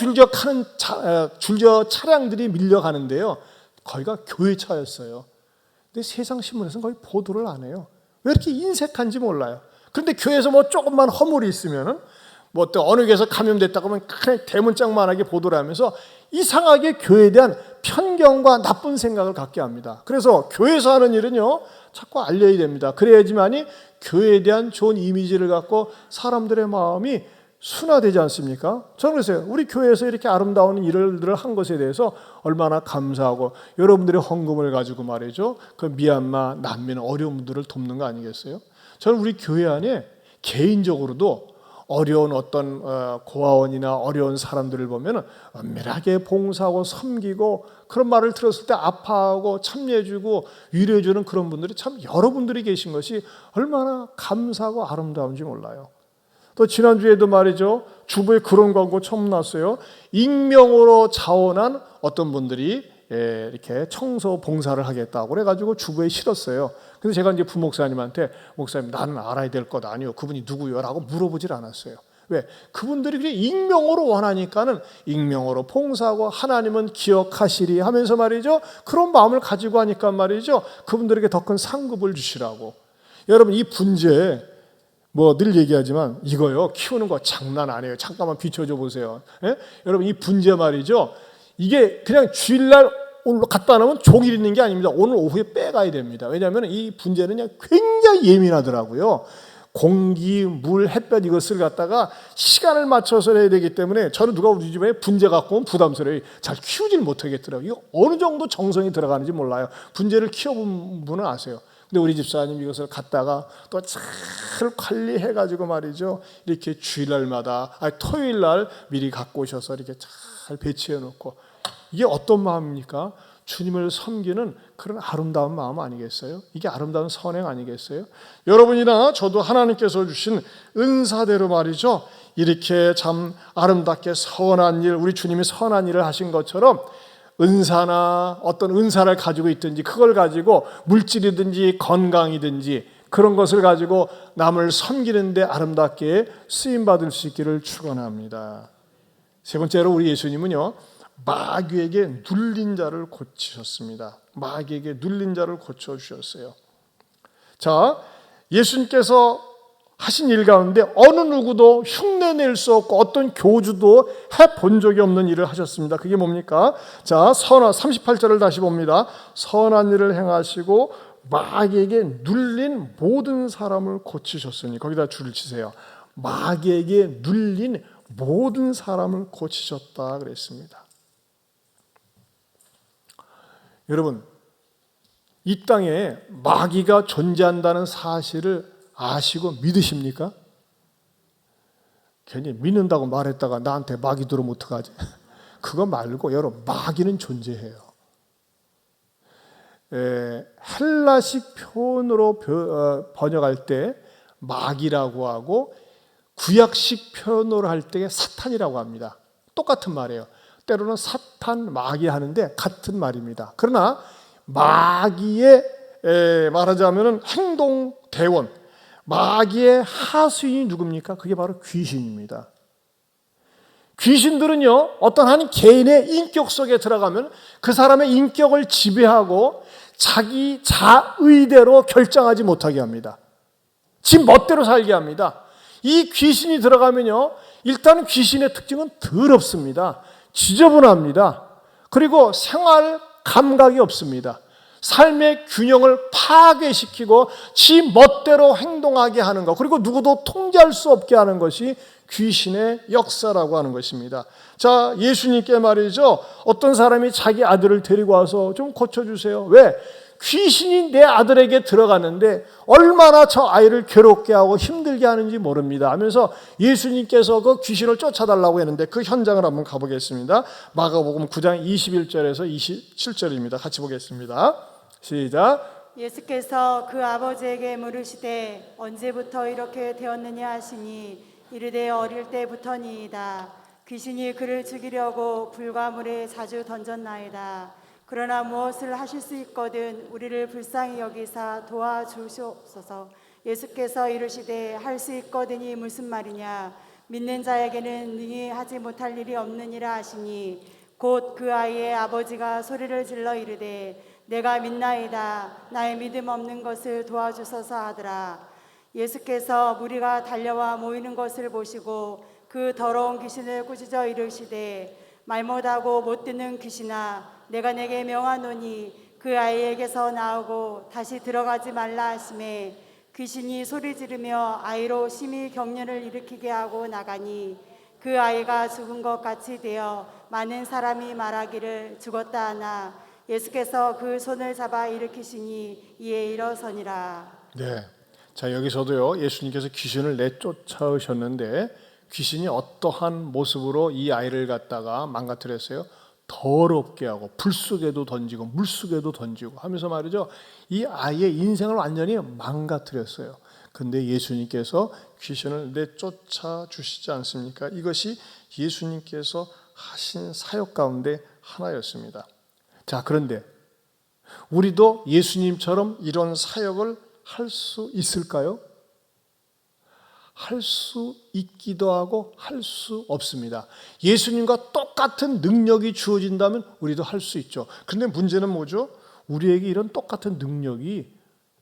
차량들이 밀려가는데요. 거기가 교회 차였어요. 근데 세상 신문에서는 거의 보도를 안 해요. 왜 이렇게 인색한지 몰라요. 그런데 교회에서 조금만 허물이 있으면은 또 어느 교회에서 감염됐다고 하면 그냥 대문짝만하게 보도를 하면서 이상하게 교회에 대한 편견과 나쁜 생각을 갖게 합니다. 그래서 교회에서 하는 일은요, 자꾸 알려야 됩니다. 그래야지만이 교회에 대한 좋은 이미지를 갖고 사람들의 마음이 순화되지 않습니까? 저는 그랬어요. 우리 교회에서 이렇게 아름다운 일을 한 것에 대해서 얼마나 감사하고 여러분들의 헌금을 가지고 말이죠. 그 미얀마 난민 어려운 분들을 돕는 거 아니겠어요? 저는 우리 교회 안에 개인적으로도 어려운 어떤 고아원이나 어려운 사람들을 보면 은밀하게 봉사하고 섬기고 그런 말을 들었을 때 아파하고 참여해주고 위로해주는 그런 분들이 참 여러분들이 계신 것이 얼마나 감사하고 아름다운지 몰라요. 또 지난주에도 말이죠. 주부의 그런 광고 처음 났어요. 익명으로 자원한 어떤 분들이 이렇게 청소 봉사를 하겠다고 그래가지고 주부에 실었어요. 근데 제가 이제 부목사님한테 목사님 나는 알아야 될 것 아니요. 그분이 누구요? 라고 물어보질 않았어요. 왜? 그분들이 그냥 익명으로 원하니까는 익명으로 봉사하고 하나님은 기억하시리 하면서 말이죠. 그런 마음을 가지고 하니까 말이죠. 그분들에게 더 큰 상급을 주시라고. 여러분 이 분재 늘 얘기하지만 이거요. 키우는 거 장난 아니에요. 잠깐만 비춰줘 보세요. 예? 여러분 이 분재 말이죠. 이게 그냥 주일날 오늘 갖다 놓으면 종일 있는 게 아닙니다. 오늘 오후에 빼가야 됩니다. 왜냐하면 이 분재는 굉장히 예민하더라고요. 공기, 물, 햇볕 이것을 갖다가 시간을 맞춰서 해야 되기 때문에 저는 누가 우리 집에 분재 갖고 오면 부담스러워요. 잘 키우질 못하겠더라고요. 이거 어느 정도 정성이 들어가는지 몰라요. 분재를 키워본 분은 아세요. 근데 우리 집사님 이것을 갖다가 또 잘 관리해가지고 말이죠. 이렇게 주일날마다, 토요일날 미리 갖고 오셔서 이렇게 잘 배치해 놓고, 이게 어떤 마음입니까? 주님을 섬기는 그런 아름다운 마음 아니겠어요? 이게 아름다운 선행 아니겠어요? 여러분이나 저도 하나님께서 주신 은사대로 말이죠. 이렇게 참 아름답게 선한 일, 우리 주님이 선한 일을 하신 것처럼 은사나 어떤 은사를 가지고 있든지 그걸 가지고 물질이든지 건강이든지 그런 것을 가지고 남을 섬기는데 아름답게 쓰임받을 수 있기를 축원합니다. 세 번째로 우리 예수님은요, 마귀에게 눌린 자를 고치셨습니다. 마귀에게 눌린 자를 고쳐주셨어요. 자, 예수님께서 하신 일 가운데 어느 누구도 흉내낼 수 없고 어떤 교주도 해본 적이 없는 일을 하셨습니다. 그게 뭡니까? 자, 38절을 다시 봅니다. 선한 일을 행하시고 마귀에게 눌린 모든 사람을 고치셨으니, 거기다 줄을 치세요. 마귀에게 눌린 모든 사람을 고치셨다 그랬습니다. 여러분, 이 땅에 마귀가 존재한다는 사실을 아시고 믿으십니까? 괜히 믿는다고 말했다가 나한테 마귀 들어오면 어떡하지? 그거 말고 여러분, 마귀는 존재해요. 헬라식 표현으로 번역할 때 마귀라고 하고 구약식 표현으로 할 때 사탄이라고 합니다. 똑같은 말이에요. 때로는 사탄, 마귀 하는데 같은 말입니다. 그러나 마귀의 말하자면 행동 대원, 마귀의 하수인이 누굽니까? 그게 바로 귀신입니다. 귀신들은요, 어떤 한 개인의 인격 속에 들어가면 그 사람의 인격을 지배하고 자기 자의대로 결정하지 못하게 합니다. 지 멋대로 살게 합니다. 이 귀신이 들어가면요, 일단 귀신의 특징은 더럽습니다. 지저분합니다. 그리고 생활 감각이 없습니다. 삶의 균형을 파괴시키고 지 멋대로 행동하게 하는 것, 그리고 누구도 통제할 수 없게 하는 것이 귀신의 역사라고 하는 것입니다. 자, 예수님께 말이죠, 어떤 사람이 자기 아들을 데리고 와서 좀 고쳐주세요. 왜? 귀신이 내 아들에게 들어가는데 얼마나 저 아이를 괴롭게 하고 힘들게 하는지 모릅니다 하면서 예수님께서 그 귀신을 쫓아달라고 했는데 그 현장을 한번 가보겠습니다. 마가복음 9장 21절에서 27절입니다. 같이 보겠습니다. 시작. 예수께서 그 아버지에게 물으시되 언제부터 이렇게 되었느냐 하시니 이르되 어릴 때부터니이다. 귀신이 그를 죽이려고 불과 물에 자주 던졌나이다. 그러나 무엇을 하실 수 있거든 우리를 불쌍히 여기사 도와주시옵소서. 예수께서 이르시되 할 수 있거든이 무슨 말이냐. 믿는 자에게는 능히 하지 못할 일이 없느니라 하시니 곧 그 아이의 아버지가 소리를 질러 이르되 내가 믿나이다. 나의 믿음 없는 것을 도와주소서 하더라. 예수께서 무리가 달려와 모이는 것을 보시고 그 더러운 귀신을 꾸짖어 이르시되 말 못하고 못 듣는 귀신아, 내가 내게 명하노니 그 아이에게서 나오고 다시 들어가지 말라 하시매 귀신이 소리 지르며 아이로 심히 격려를 일으키게 하고 나가니 그 아이가 죽은 것 같이 되어 많은 사람이 말하기를 죽었다 하나 예수께서 그 손을 잡아 일으키시니 이에 일어서니라. 네. 자, 여기서도요, 예수님께서 귀신을 내쫓아오셨는데 귀신이 어떠한 모습으로 이 아이를 갖다가 망가뜨렸어요? 더럽게 하고 불 속에도 던지고 물 속에도 던지고 하면서 말이죠, 이 아이의 인생을 완전히 망가뜨렸어요. 근데 예수님께서 귀신을 내쫓아 주시지 않습니까? 이것이 예수님께서 하신 사역 가운데 하나였습니다. 자, 그런데 우리도 예수님처럼 이런 사역을 할 수 있을까요? 할 수 있기도 하고 할 수 없습니다. 예수님과 똑같은 능력이 주어진다면 우리도 할 수 있죠. 그런데 문제는 뭐죠? 우리에게 이런 똑같은 능력이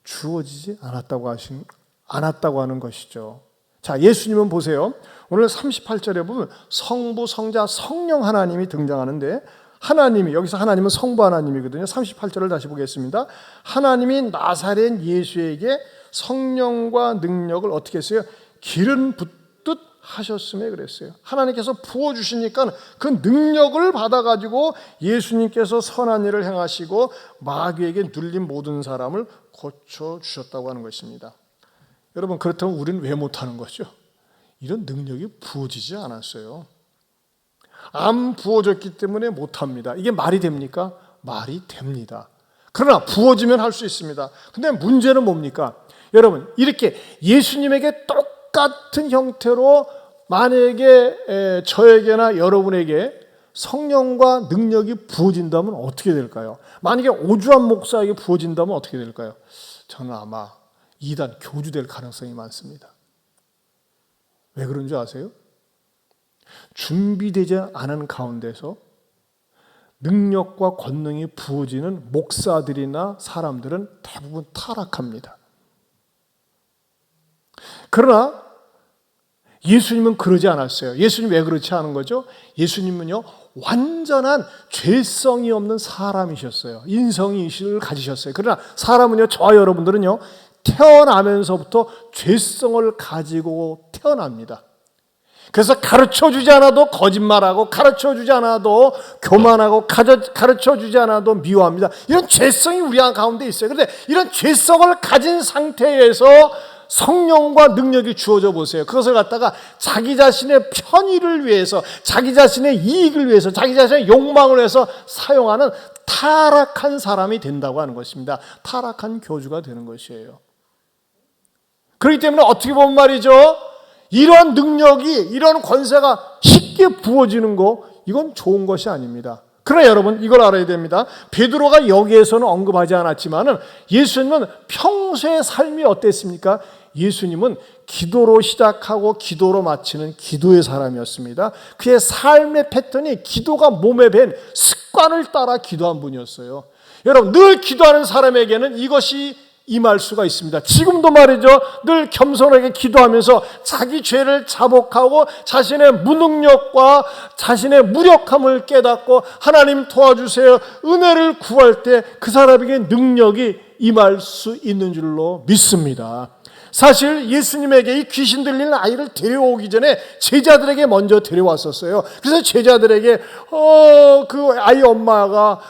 주어지지 않았다고 하는 것이죠. 자, 예수님은 보세요. 오늘 38절에 보면 성부, 성자, 성령 하나님이 등장하는데 하나님이, 여기서 하나님은 성부 하나님이거든요. 38절을 다시 보겠습니다. 하나님이 나사렛 예수에게 성령과 능력을 어떻게 했어요? 기름 붓듯 하셨음에 그랬어요. 하나님께서 부어주시니까 그 능력을 받아가지고 예수님께서 선한 일을 행하시고 마귀에게 눌린 모든 사람을 고쳐주셨다고 하는 것입니다. 여러분, 그렇다면 우리는 왜 못하는 거죠? 이런 능력이 부어지지 않았어요. 안 부어졌기 때문에 못합니다. 이게 말이 됩니까? 말이 됩니다. 그러나 부어지면 할 수 있습니다. 근데 문제는 뭡니까? 여러분, 이렇게 예수님에게 똑같은 형태로 만약에 저에게나 여러분에게 성령과 능력이 부어진다면 어떻게 될까요? 만약에 오주환 목사에게 부어진다면 어떻게 될까요? 저는 아마 이단 교주될 가능성이 많습니다. 왜 그런 줄 아세요? 준비되지 않은 가운데서 능력과 권능이 부어지는 목사들이나 사람들은 대부분 타락합니다. 그러나 예수님은 그러지 않았어요. 예수님 왜 그렇지 않은 거죠? 예수님은요, 완전한 죄성이 없는 사람이셨어요. 인성이의식을 가지셨어요. 그러나 사람은요, 저와 여러분들은요, 태어나면서부터 죄성을 가지고 태어납니다. 그래서 가르쳐주지 않아도 거짓말하고, 가르쳐주지 않아도 교만하고, 가르쳐주지 않아도 미워합니다. 이런 죄성이 우리 가운데 있어요. 그런데 이런 죄성을 가진 상태에서 성령과 능력이 주어져 보세요. 그것을 갖다가 자기 자신의 편의를 위해서, 자기 자신의 이익을 위해서, 자기 자신의 욕망을 위해서 사용하는 타락한 사람이 된다고 하는 것입니다. 타락한 교주가 되는 것이에요. 그렇기 때문에 어떻게 보면 말이죠, 이런 능력이, 이런 권세가 쉽게 부어지는 거, 이건 좋은 것이 아닙니다. 그러나 여러분, 이걸 알아야 됩니다. 베드로가 여기에서는 언급하지 않았지만은 예수님은 평소의 삶이 어땠습니까? 예수님은 기도로 시작하고 기도로 마치는 기도의 사람이었습니다. 그의 삶의 패턴이 기도가 몸에 밴 습관을 따라 기도한 분이었어요. 여러분, 늘 기도하는 사람에게는 이것이 임할 수가 있습니다. 지금도 말이죠, 늘 겸손하게 기도하면서 자기 죄를 자복하고 자신의 무능력과 자신의 무력함을 깨닫고 하나님 도와주세요, 은혜를 구할 때 그 사람에게 능력이 임할 수 있는 줄로 믿습니다. 사실 예수님에게 이 귀신 들리는 아이를 데려오기 전에 제자들에게 먼저 데려왔었어요. 그래서 제자들에게 그 아이 엄마가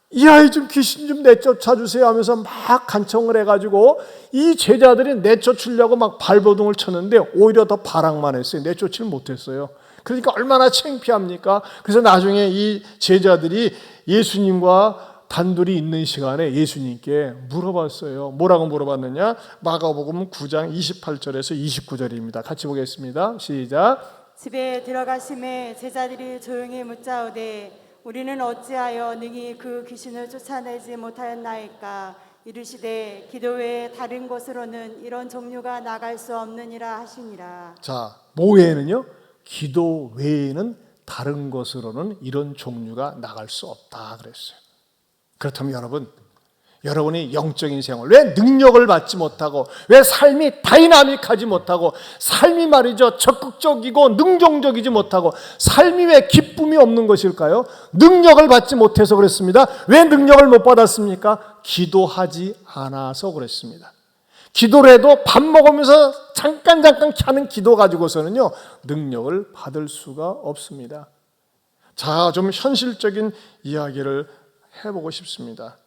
이 아이 좀 귀신 좀 내쫓아주세요 하면서 막 간청을 해가지고 이 제자들이 내쫓으려고 막 발버둥을 쳤는데 오히려 더 발악만 했어요. 내쫓지를 못했어요. 그러니까 얼마나 창피합니까? 그래서 나중에 이 제자들이 예수님과 단둘이 있는 시간에 예수님께 물어봤어요. 뭐라고 물어봤느냐? 마가복음 9장 28절에서 29절입니다. 같이 보겠습니다. 시작. 집에 들어가심에 제자들이 조용히 묻자오되 우리는 어찌하여 능히 그 귀신을 쫓아내지 못하였나이까? 이르시되 기도 외에 다른 곳으로는 이런 종류가 나갈 수 없느니라 하시니라. 자, 뭐 외에는요? 기도 외에는 다른 것으로는 이런 종류가 나갈 수 없다 그랬어요. 그렇다면 여러분이 영적인 생활, 왜 능력을 받지 못하고, 왜 삶이 다이나믹하지 못하고, 삶이 말이죠, 적극적이고 능동적이지 못하고, 삶이 왜 기쁨이 없는 것일까요? 능력을 받지 못해서 그랬습니다. 왜 능력을 못 받았습니까? 기도하지 않아서 그랬습니다. 기도를 해도 밥 먹으면서 잠깐 하는 기도 가지고서는요, 능력을 받을 수가 없습니다. 자, 좀 현실적인 이야기를 해보고 싶습니다.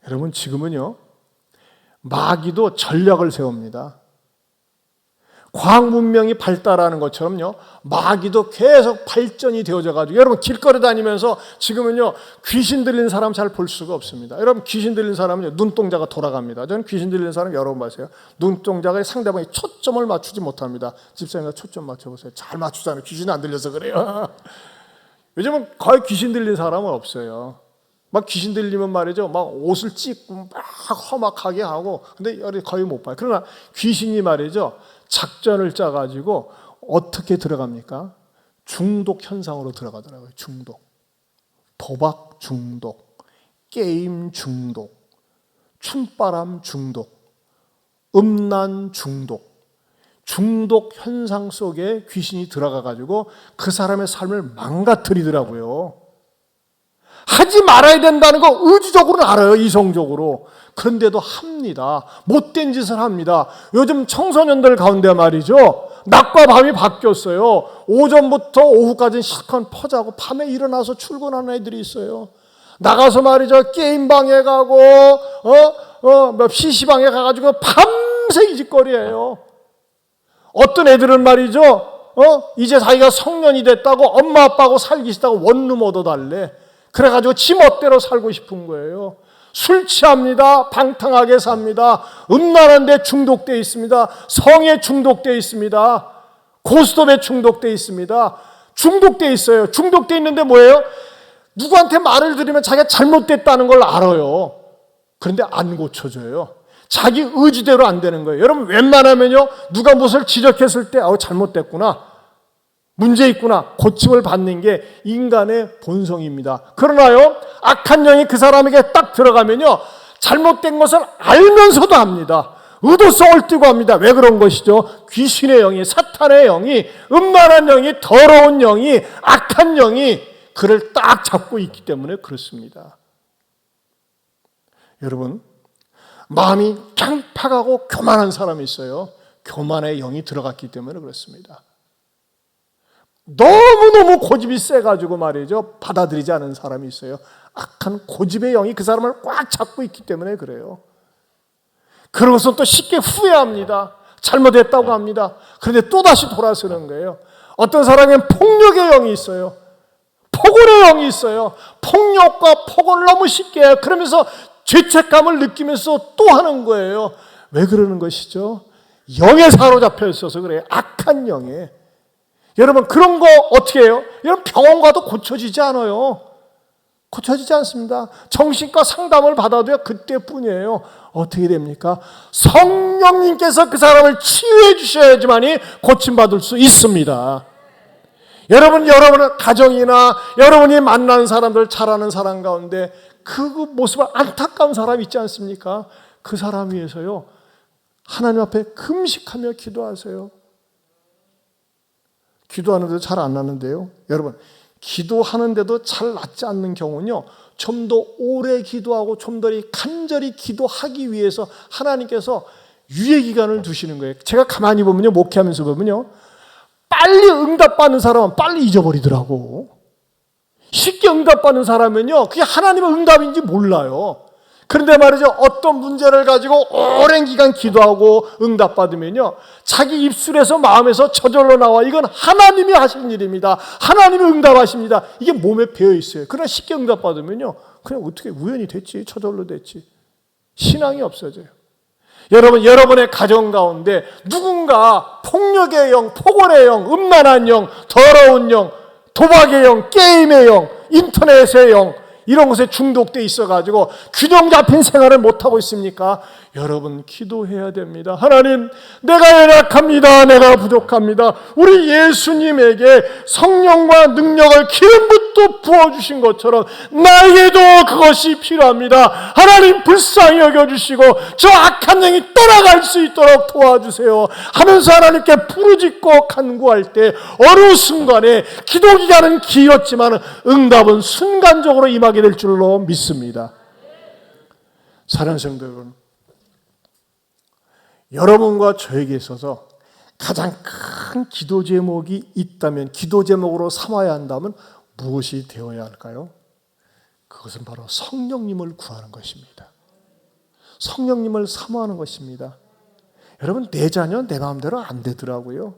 여러분, 지금은요, 마귀도 전략을 세웁니다. 과학 문명이 발달하는 것처럼요, 마귀도 계속 발전이 되어져 가지고, 여러분 길거리 다니면서 지금은요, 귀신 들린 사람 잘 볼 수가 없습니다. 여러분, 귀신 들린 사람은요, 눈동자가 돌아갑니다. 저는 귀신 들린 사람 여러 번 봤어요. 눈동자가 상대방이 초점을 맞추지 못합니다. 집사님과 초점 맞춰보세요. 잘 맞추잖아요. 귀신이 안 들려서 그래요. 요즘은 거의 귀신 들린 사람은 없어요. 막 귀신 들리면 말이죠, 막 옷을 찢고 막 험악하게 하고, 근데 거의 못 봐요. 그러나 귀신이 말이죠, 작전을 짜가지고 어떻게 들어갑니까? 중독 현상으로 들어가더라고요. 중독, 도박 중독, 게임 중독, 춤바람 중독, 음란 중독, 중독 현상 속에 귀신이 들어가가지고 그 사람의 삶을 망가뜨리더라고요. 하지 말아야 된다는 거 의지적으로는 알아요. 이성적으로. 그런데도 합니다. 못된 짓을 합니다. 요즘 청소년들 가운데 말이죠, 낮과 밤이 바뀌었어요. 오전부터 오후까지는 실컷 퍼자고 밤에 일어나서 출근하는 애들이 있어요. 나가서 말이죠, 게임방에 가고 PC방에 가가지고 밤새 이 짓거리예요. 어떤 애들은 말이죠, 이제 자기가 성년이 됐다고 엄마 아빠하고 살기 싫다고 원룸 얻어달래. 그래가지고 지 멋대로 살고 싶은 거예요. 술 취합니다. 방탕하게 삽니다. 음란한 데 중독되어 있습니다. 성에 중독되어 있습니다. 고스톱에 중독되어 있습니다. 중독되어 있어요. 중독되어 있는데 뭐예요? 누구한테 말을 들으면 자기가 잘못됐다는 걸 알아요. 그런데 안 고쳐져요. 자기 의지대로 안 되는 거예요. 여러분, 웬만하면요, 누가 무엇을 지적했을 때 잘못됐구나, 문제 있구나, 고침을 받는 게 인간의 본성입니다. 그러나요, 악한 영이 그 사람에게 딱 들어가면요, 잘못된 것을 알면서도 합니다. 의도성을 띠고 합니다. 왜 그런 것이죠? 귀신의 영이, 사탄의 영이, 음란한 영이, 더러운 영이, 악한 영이 그를 딱 잡고 있기 때문에 그렇습니다. 여러분, 마음이 깡팍하고 교만한 사람이 있어요. 교만의 영이 들어갔기 때문에 그렇습니다. 너무너무 고집이 세가지고 말이죠, 받아들이지 않은 사람이 있어요. 악한 고집의 영이 그 사람을 꽉 잡고 있기 때문에 그래요. 그러고서 또 쉽게 후회합니다. 잘못했다고 합니다. 그런데 또다시 돌아서는 거예요. 어떤 사람에는 폭력의 영이 있어요. 폭언의 영이 있어요. 폭력과 폭언을 너무 쉽게 해요. 그러면서 죄책감을 느끼면서 또 하는 거예요. 왜 그러는 것이죠? 영에 사로잡혀 있어서 그래요. 악한 영에. 여러분, 그런 거 어떻게 해요? 여러분, 병원 가도 고쳐지지 않아요. 고쳐지지 않습니다. 정신과 상담을 받아도요, 그때뿐이에요. 어떻게 됩니까? 성령님께서 그 사람을 치유해 주셔야지만이 고침받을 수 있습니다. 여러분의 가정이나 여러분이 만나는 사람들, 잘 아는 사람 가운데 그 모습을 안타까운 사람이 있지 않습니까? 그 사람 위해서요, 하나님 앞에 금식하며 기도하세요. 기도하는데도 잘 안 나는데요, 여러분, 기도하는데도 잘 낫지 않는 경우는요, 좀 더 오래 기도하고 좀 더 간절히 기도하기 위해서 하나님께서 유예기간을 두시는 거예요. 제가 가만히 보면요, 목회하면서 보면요, 빨리 응답받는 사람은 빨리 잊어버리더라고. 쉽게 응답받는 사람은요, 그게 하나님의 응답인지 몰라요. 그런데 말이죠, 어떤 문제를 가지고 오랜 기간 기도하고 응답받으면요, 자기 입술에서 마음에서 저절로 나와. 이건 하나님이 하신 일입니다. 하나님이 응답하십니다. 이게 몸에 배어 있어요. 그러나 쉽게 응답받으면요, 그냥 어떻게 우연히 됐지, 저절로 됐지. 신앙이 없어져요. 여러분, 여러분의 가정 가운데 누군가 폭력의 영, 폭언의 영, 음란한 영, 더러운 영, 도박의 영, 게임의 영, 인터넷의 영, 이런 것에 중독돼 있어가지고 균형 잡힌 생활을 못하고 있습니까? 여러분, 기도해야 됩니다. 하나님, 내가 연약합니다. 내가 부족합니다. 우리 예수님에게 성령과 능력을 기름부터 부어주신 것처럼 나에게도 그것이 필요합니다. 하나님, 불쌍히 여겨주시고 저 악한 영이 떠나갈 수 있도록 도와주세요 하면서 하나님께 부르짖고 간구할 때 어느 순간에, 기도기간은 길었지만 응답은 순간적으로 임하게 될 줄로 믿습니다. 사랑하는 성도 여러분, 여러분과 저에게 있어서 가장 큰 기도 제목이 있다면, 기도 제목으로 삼아야 한다면 무엇이 되어야 할까요? 그것은 바로 성령님을 구하는 것입니다. 성령님을 사모하는 것입니다. 여러분, 내 자녀 내 마음대로 안 되더라고요.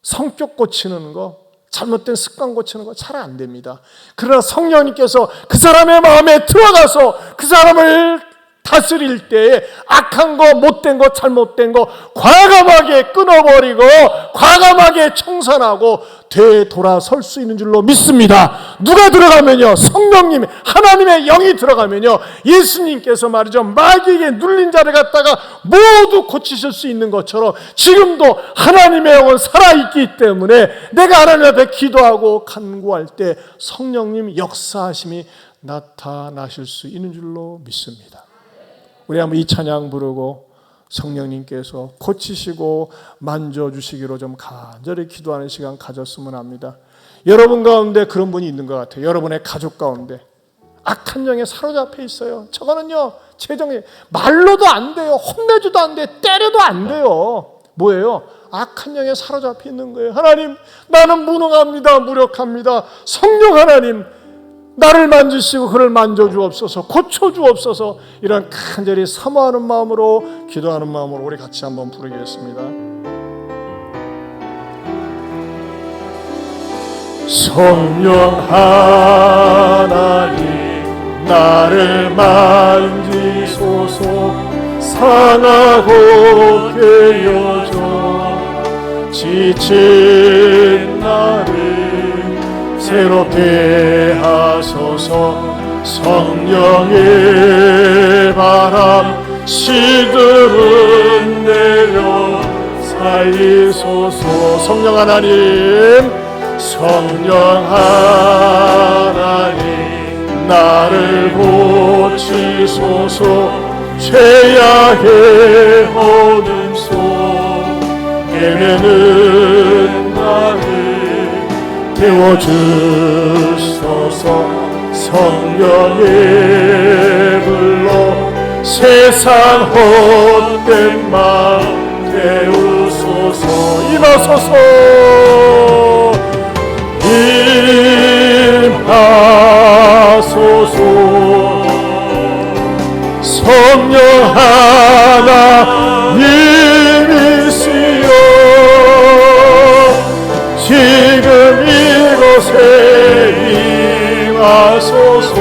성격 고치는 거, 잘못된 습관 고치는 거 잘 안 됩니다. 그러나 성령님께서 그 사람의 마음에 들어가서 그 사람을 다스릴 때에 악한 거, 못된 거, 잘못된 거 과감하게 끊어버리고 과감하게 청산하고 되돌아설 수 있는 줄로 믿습니다. 누가 들어가면요, 성령님, 하나님의 영이 들어가면요, 예수님께서 말이죠, 마귀에게 눌린 자를 갖다가 모두 고치실 수 있는 것처럼 지금도 하나님의 영은 살아있기 때문에 내가 하나님 앞에 기도하고 간구할 때 성령님 역사하심이 나타나실 수 있는 줄로 믿습니다. 우리 한번 이 찬양 부르고 성령님께서 고치시고 만져주시기로 좀 간절히 기도하는 시간 가졌으면 합니다. 여러분 가운데 그런 분이 있는 것 같아요. 여러분의 가족 가운데 악한 영에 사로잡혀 있어요. 저거는요, 재정이 말로도 안 돼요. 혼내줘도 안 돼. 때려도 안 돼요. 뭐예요? 악한 영에 사로잡혀 있는 거예요. 하나님, 나는 무능합니다. 무력합니다. 성령 하나님, 나를 만지시고 그를 만져주옵소서, 고쳐주옵소서. 이런 간절히 사모하는 마음으로, 기도하는 마음으로 우리 같이 한번 부르겠습니다. 성령 하나님, 나를 만지소서. 상하고 깨어져 지친 나를 새롭게 하소서. 성령의 바람 시들은 내려 살리소서. 성령 하나님, 성령 하나님, 나를 고치소서. 죄악의 어둠 속 헤매는 나를 태워주소서. 성령의 불로 세상 헛된 마음 태우소서. 임하소서. 임하소서. 성령 하나님이시여, 지금 이곳에 임하소서.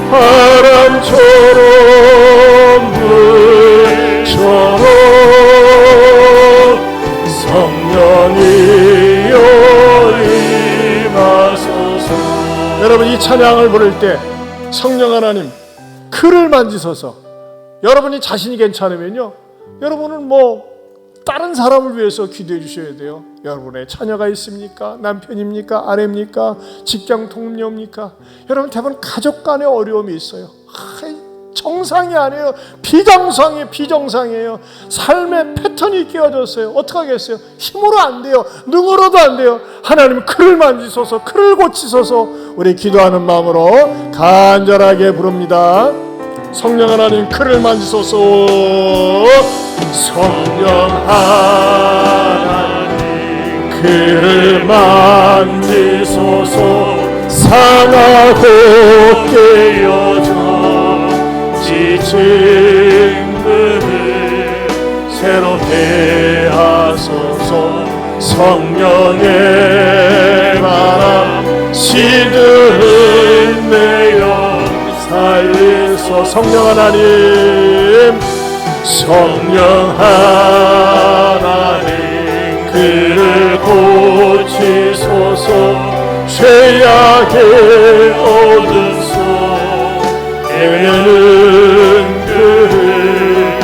바람처럼 물처럼 성령이여 임하소서. 여러분, 이 찬양을 부를 때 성령 하나님, 그를 만지소서. 여러분이 자신이 괜찮으면요, 여러분은 다른 사람을 위해서 기도해 주셔야 돼요. 여러분의 자녀가 있습니까? 남편입니까? 아내입니까? 직장 동료입니까? 여러분 대부분 가족 간에 어려움이 있어요. 정상이 아니에요. 비정상이에요. 삶의 패턴이 깨어졌어요. 어떡하겠어요? 힘으로 안 돼요. 능으로도 안 돼요. 하나님, 그를 만지소서. 그를 고치소서. 우리 기도하는 마음으로 간절하게 부릅니다. 성령 하나님, 그를 만지소서. 성령 하나님, 그를 만지소서. 상하고 깨어져 지친 그를 새롭게 하소서. 성령의 바람 시들은 내려 살리소. 성령 하나님, 성령 하나님, 그를 고치소서. 죄악의 어둠 속 헤매는 그를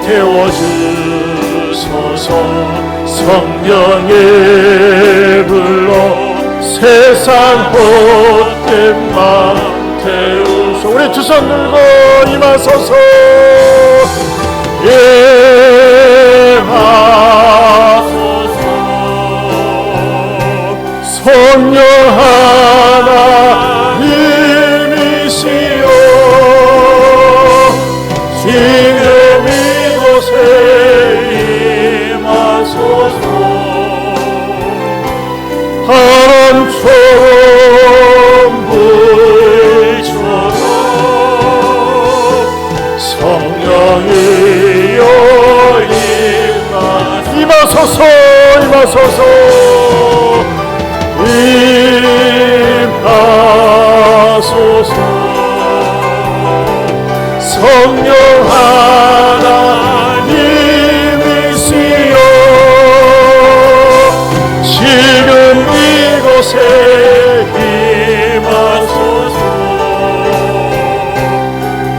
태워주소서. 성령의 불로 세상 헛된 마음 태우소. 우리 두 손 들고 임하소서. 임하소서. 성령 하나님이시여, 지금 이곳에 임하소서. 바람처럼 물처럼 성령이여 임하소서. 임하소서. 임하소서. 성령 하나님이시여, 지금 이곳에 임하소서.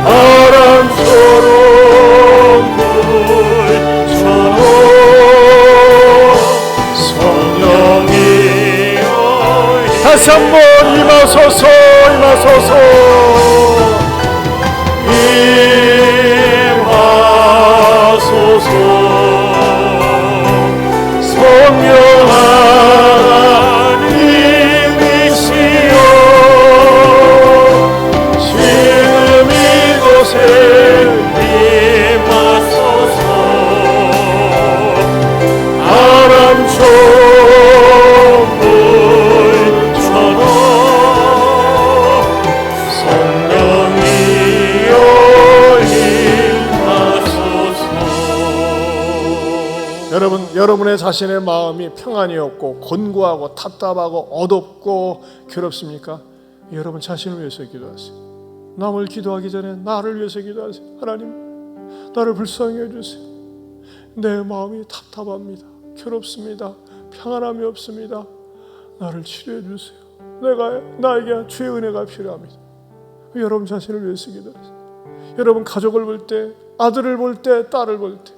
바람처럼 물처럼 성령이여 다시 한번 임하소서. 임하소서. 하소서. 성령 하나님이시여 지금 이곳에 임하소서. 바람처럼 물처럼 성령이여 임하소서. 여러분의 자신의 마음이 평안이 없고 곤고하고 답답하고 어둡고 괴롭습니까? 여러분 자신을 위해서 기도하세요. 남을 기도하기 전에 나를 위해서 기도하세요. 하나님, 나를 불쌍히 해주세요. 내 마음이 답답합니다. 괴롭습니다. 평안함이 없습니다. 나를 치료해 주세요. 나에게 주의 은혜가 필요합니다. 여러분 자신을 위해서 기도하세요. 여러분 가족을 볼 때, 아들을 볼 때, 딸을 볼 때,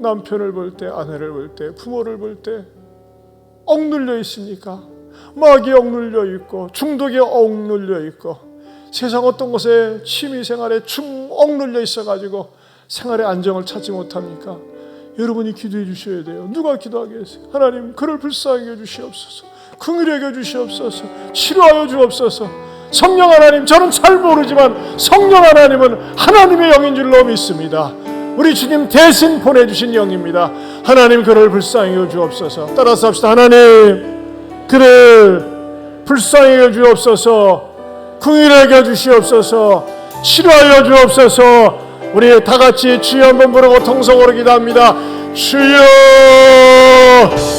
남편을 볼 때, 아내를 볼 때, 부모를 볼 때 억눌려 있습니까? 마귀에 억눌려 있고 중독에 억눌려 있고 세상 어떤 것에 취미생활에 억눌려 있어가지고 생활의 안정을 찾지 못합니까? 여러분이 기도해 주셔야 돼요. 누가 기도하겠어요? 하나님, 그를 불쌍히 해주시옵소서. 긍휼히 여겨 주시옵소서. 치료하여 주옵소서. 성령 하나님, 저는 잘 모르지만 성령 하나님은 하나님의 영인 줄로 믿습니다. 우리 주님 대신 보내주신 영입니다. 하나님, 그를 불쌍히 여겨 주옵소서. 따라서 합시다. 하나님, 그를 불쌍히 여겨 주옵소서. 긍휼히 여겨 주시옵소서. 치료하여 주옵소서. 우리 다 같이 주여 한번 부르고 통성으로 기도합니다. 주여!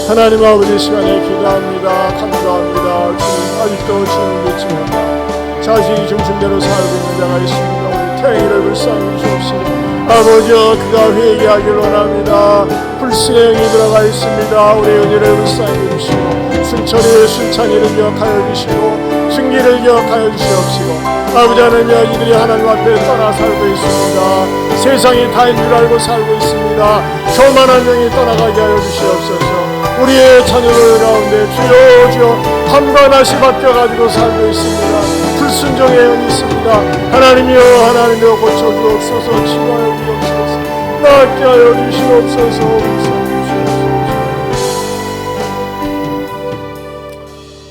하나님 아버지, 시간에 기도합니다. 간구합니다. 주님, 아직도 주님을 믿지 못하고 자식이 중심대로 살고 있는 자가 있습니다. 우리 태영이를 불쌍히 주옵시고 아버지여, 그가 회개하기를 원합니다. 불신의 영이 들어가 있습니다. 우리 은혜를 불쌍히 주시고 순찬이를 기억하여 주시고 승기를 기억하여 주시옵시고 아버지 하나님이여, 이들이 하나님 앞에 떠나 살고 있습니다. 세상이 다인 줄 알고 살고 있습니다. 교만한 영이 떠나가게 하여 주시옵소서. 우리의 자녀들 가운데 주여 밤과 낮이 바뀌어가지고 살고 있습니다. 불순종의 영이 있습니다. 하나님이여 고쳐주옵소서. 치료하여 주옵소서. 낫게 하여 주시옵소서.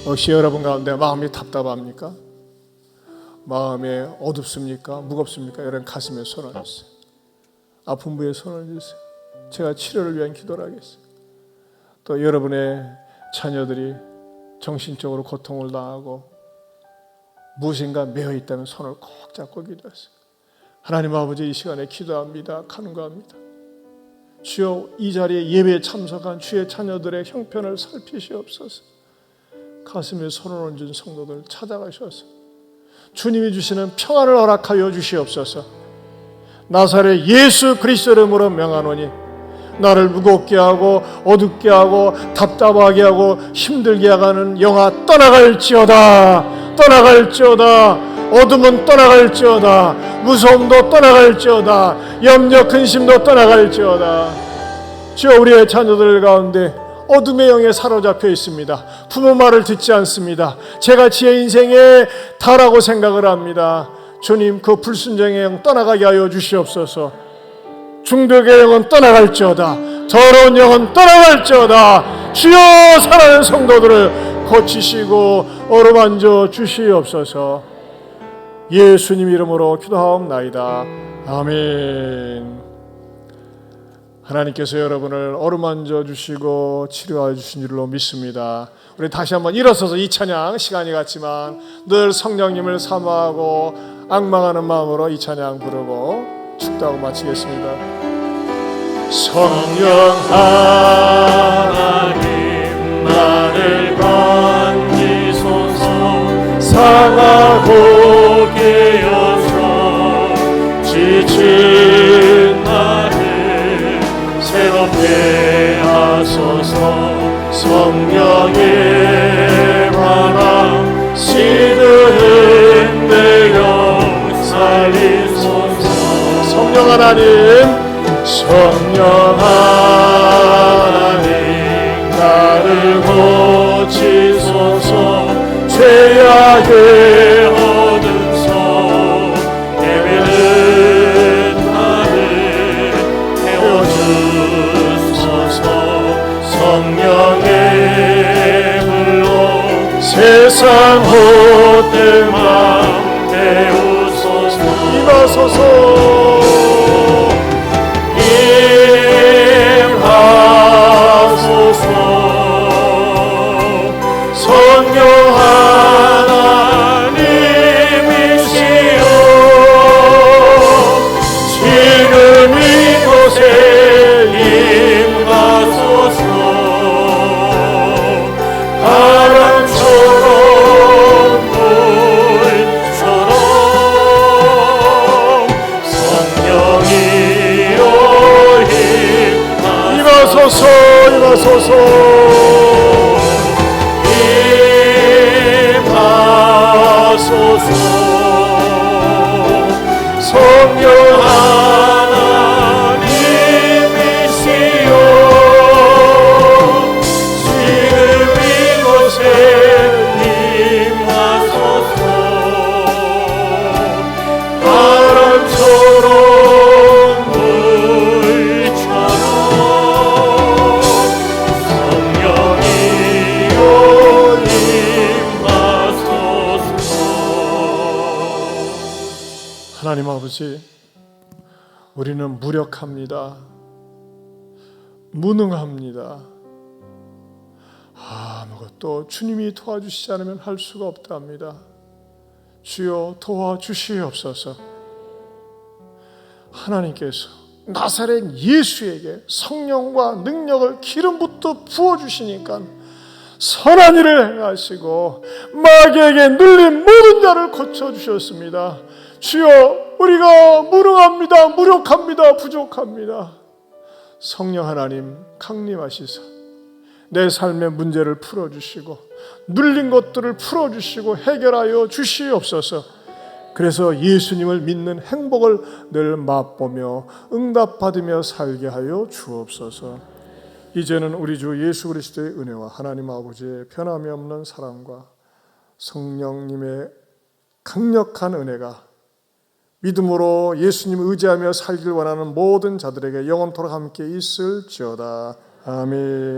혹시 여러분 가운데 마음이 답답합니까? 마음에 어둡습니까? 무겁습니까? 여러분 가슴에 손을 주세요. 아픈 부에 손을 주세요. 제가 치료를 위한 기도를 하겠어요. 또 여러분의 자녀들이 정신적으로 고통을 당하고 무엇인가 매여 있다면 손을 꼭 잡고 기도하세요. 하나님 아버지, 이 시간에 기도합니다. 간구합니다. 주여, 이 자리에 예배에 참석한 주의 자녀들의 형편을 살피시옵소서. 가슴에 손을 얹은 성도들 찾아가셔서 주님이 주시는 평안을 허락하여 주시옵소서. 나사렛 예수 그리스도 이름으로 명하노니 나를 무겁게 하고 어둡게 하고 답답하게 하고 힘들게 하는 영아 떠나갈지어다. 어둠은 떠나갈지어다. 무서움도 떠나갈지어다. 염려 근심도 떠나갈지어다. 주여, 우리의 자녀들 가운데 어둠의 영에 사로잡혀 있습니다. 부모 말을 듣지 않습니다. 제가 제 인생의 다라고 생각을 합니다. 주님, 그 불순종의 영 떠나가게 하여 주시옵소서. 중독의 영은 떠나갈지어다. 더러운 영은 떠나갈지어다. 주여, 사랑하는 성도들을 고치시고 어루만져 주시옵소서. 예수님 이름으로 기도하옵나이다. 아멘. 하나님께서 여러분을 어루만져 주시고 치료해 주신 줄로 믿습니다. 우리 다시 한번 일어서서 이 찬양, 시간이 갔지만 늘 성령님을 사모하고 앙망하는 마음으로 이 찬양 부르고 축도하고 마치겠습니다. 성령 하나님, 나를 건지소서. 상하고 깨어서 지친 나를 새롭게 하소서. 성령의 바람 시드는 내 영 살리소서. 성령 하나님, 성령 하나님, 나를 고치소서. 죄악의 어둠속 헤매는 나를 태워주 성령의 불로 세상 헛된 맘 태우소서. 임하소서. 임하소서. 성령 하나님이시여 지금 이곳에 임하소서. 바람처럼 물처럼 성령이여 임하소서. 임하소서. 임하소서. 성령 하나님이시여 지금 이곳에 임하소서. 바람처럼 물처럼 성령이여 임하소서. 하나님 아버지, 우리는 무력합니다. 무능합니다. 아무것도 주님이 도와주시지 않으면 할 수가 없답니다. 주여 도와주시옵소서. 하나님께서 나사렛 예수에게 성령과 능력을 기름부터 부어주시니까 선한 일을 행하시고 마귀에게 눌린 모든 자를 고쳐주셨습니다. 주여, 우리가 무능합니다. 무력합니다. 부족합니다. 성령 하나님 강림하시사 내 삶의 문제를 풀어주시고 눌린 것들을 풀어주시고 해결하여 주시옵소서. 그래서 예수님을 믿는 행복을 늘 맛보며 응답받으며 살게 하여 주옵소서. 이제는 우리 주 예수 그리스도의 은혜와 하나님 아버지의 변함이 없는 사랑과 성령님의 강력한 은혜가 믿음으로 예수님을 의지하며 살길 원하는 모든 자들에게 영원토록 함께 있을지어다. 아멘.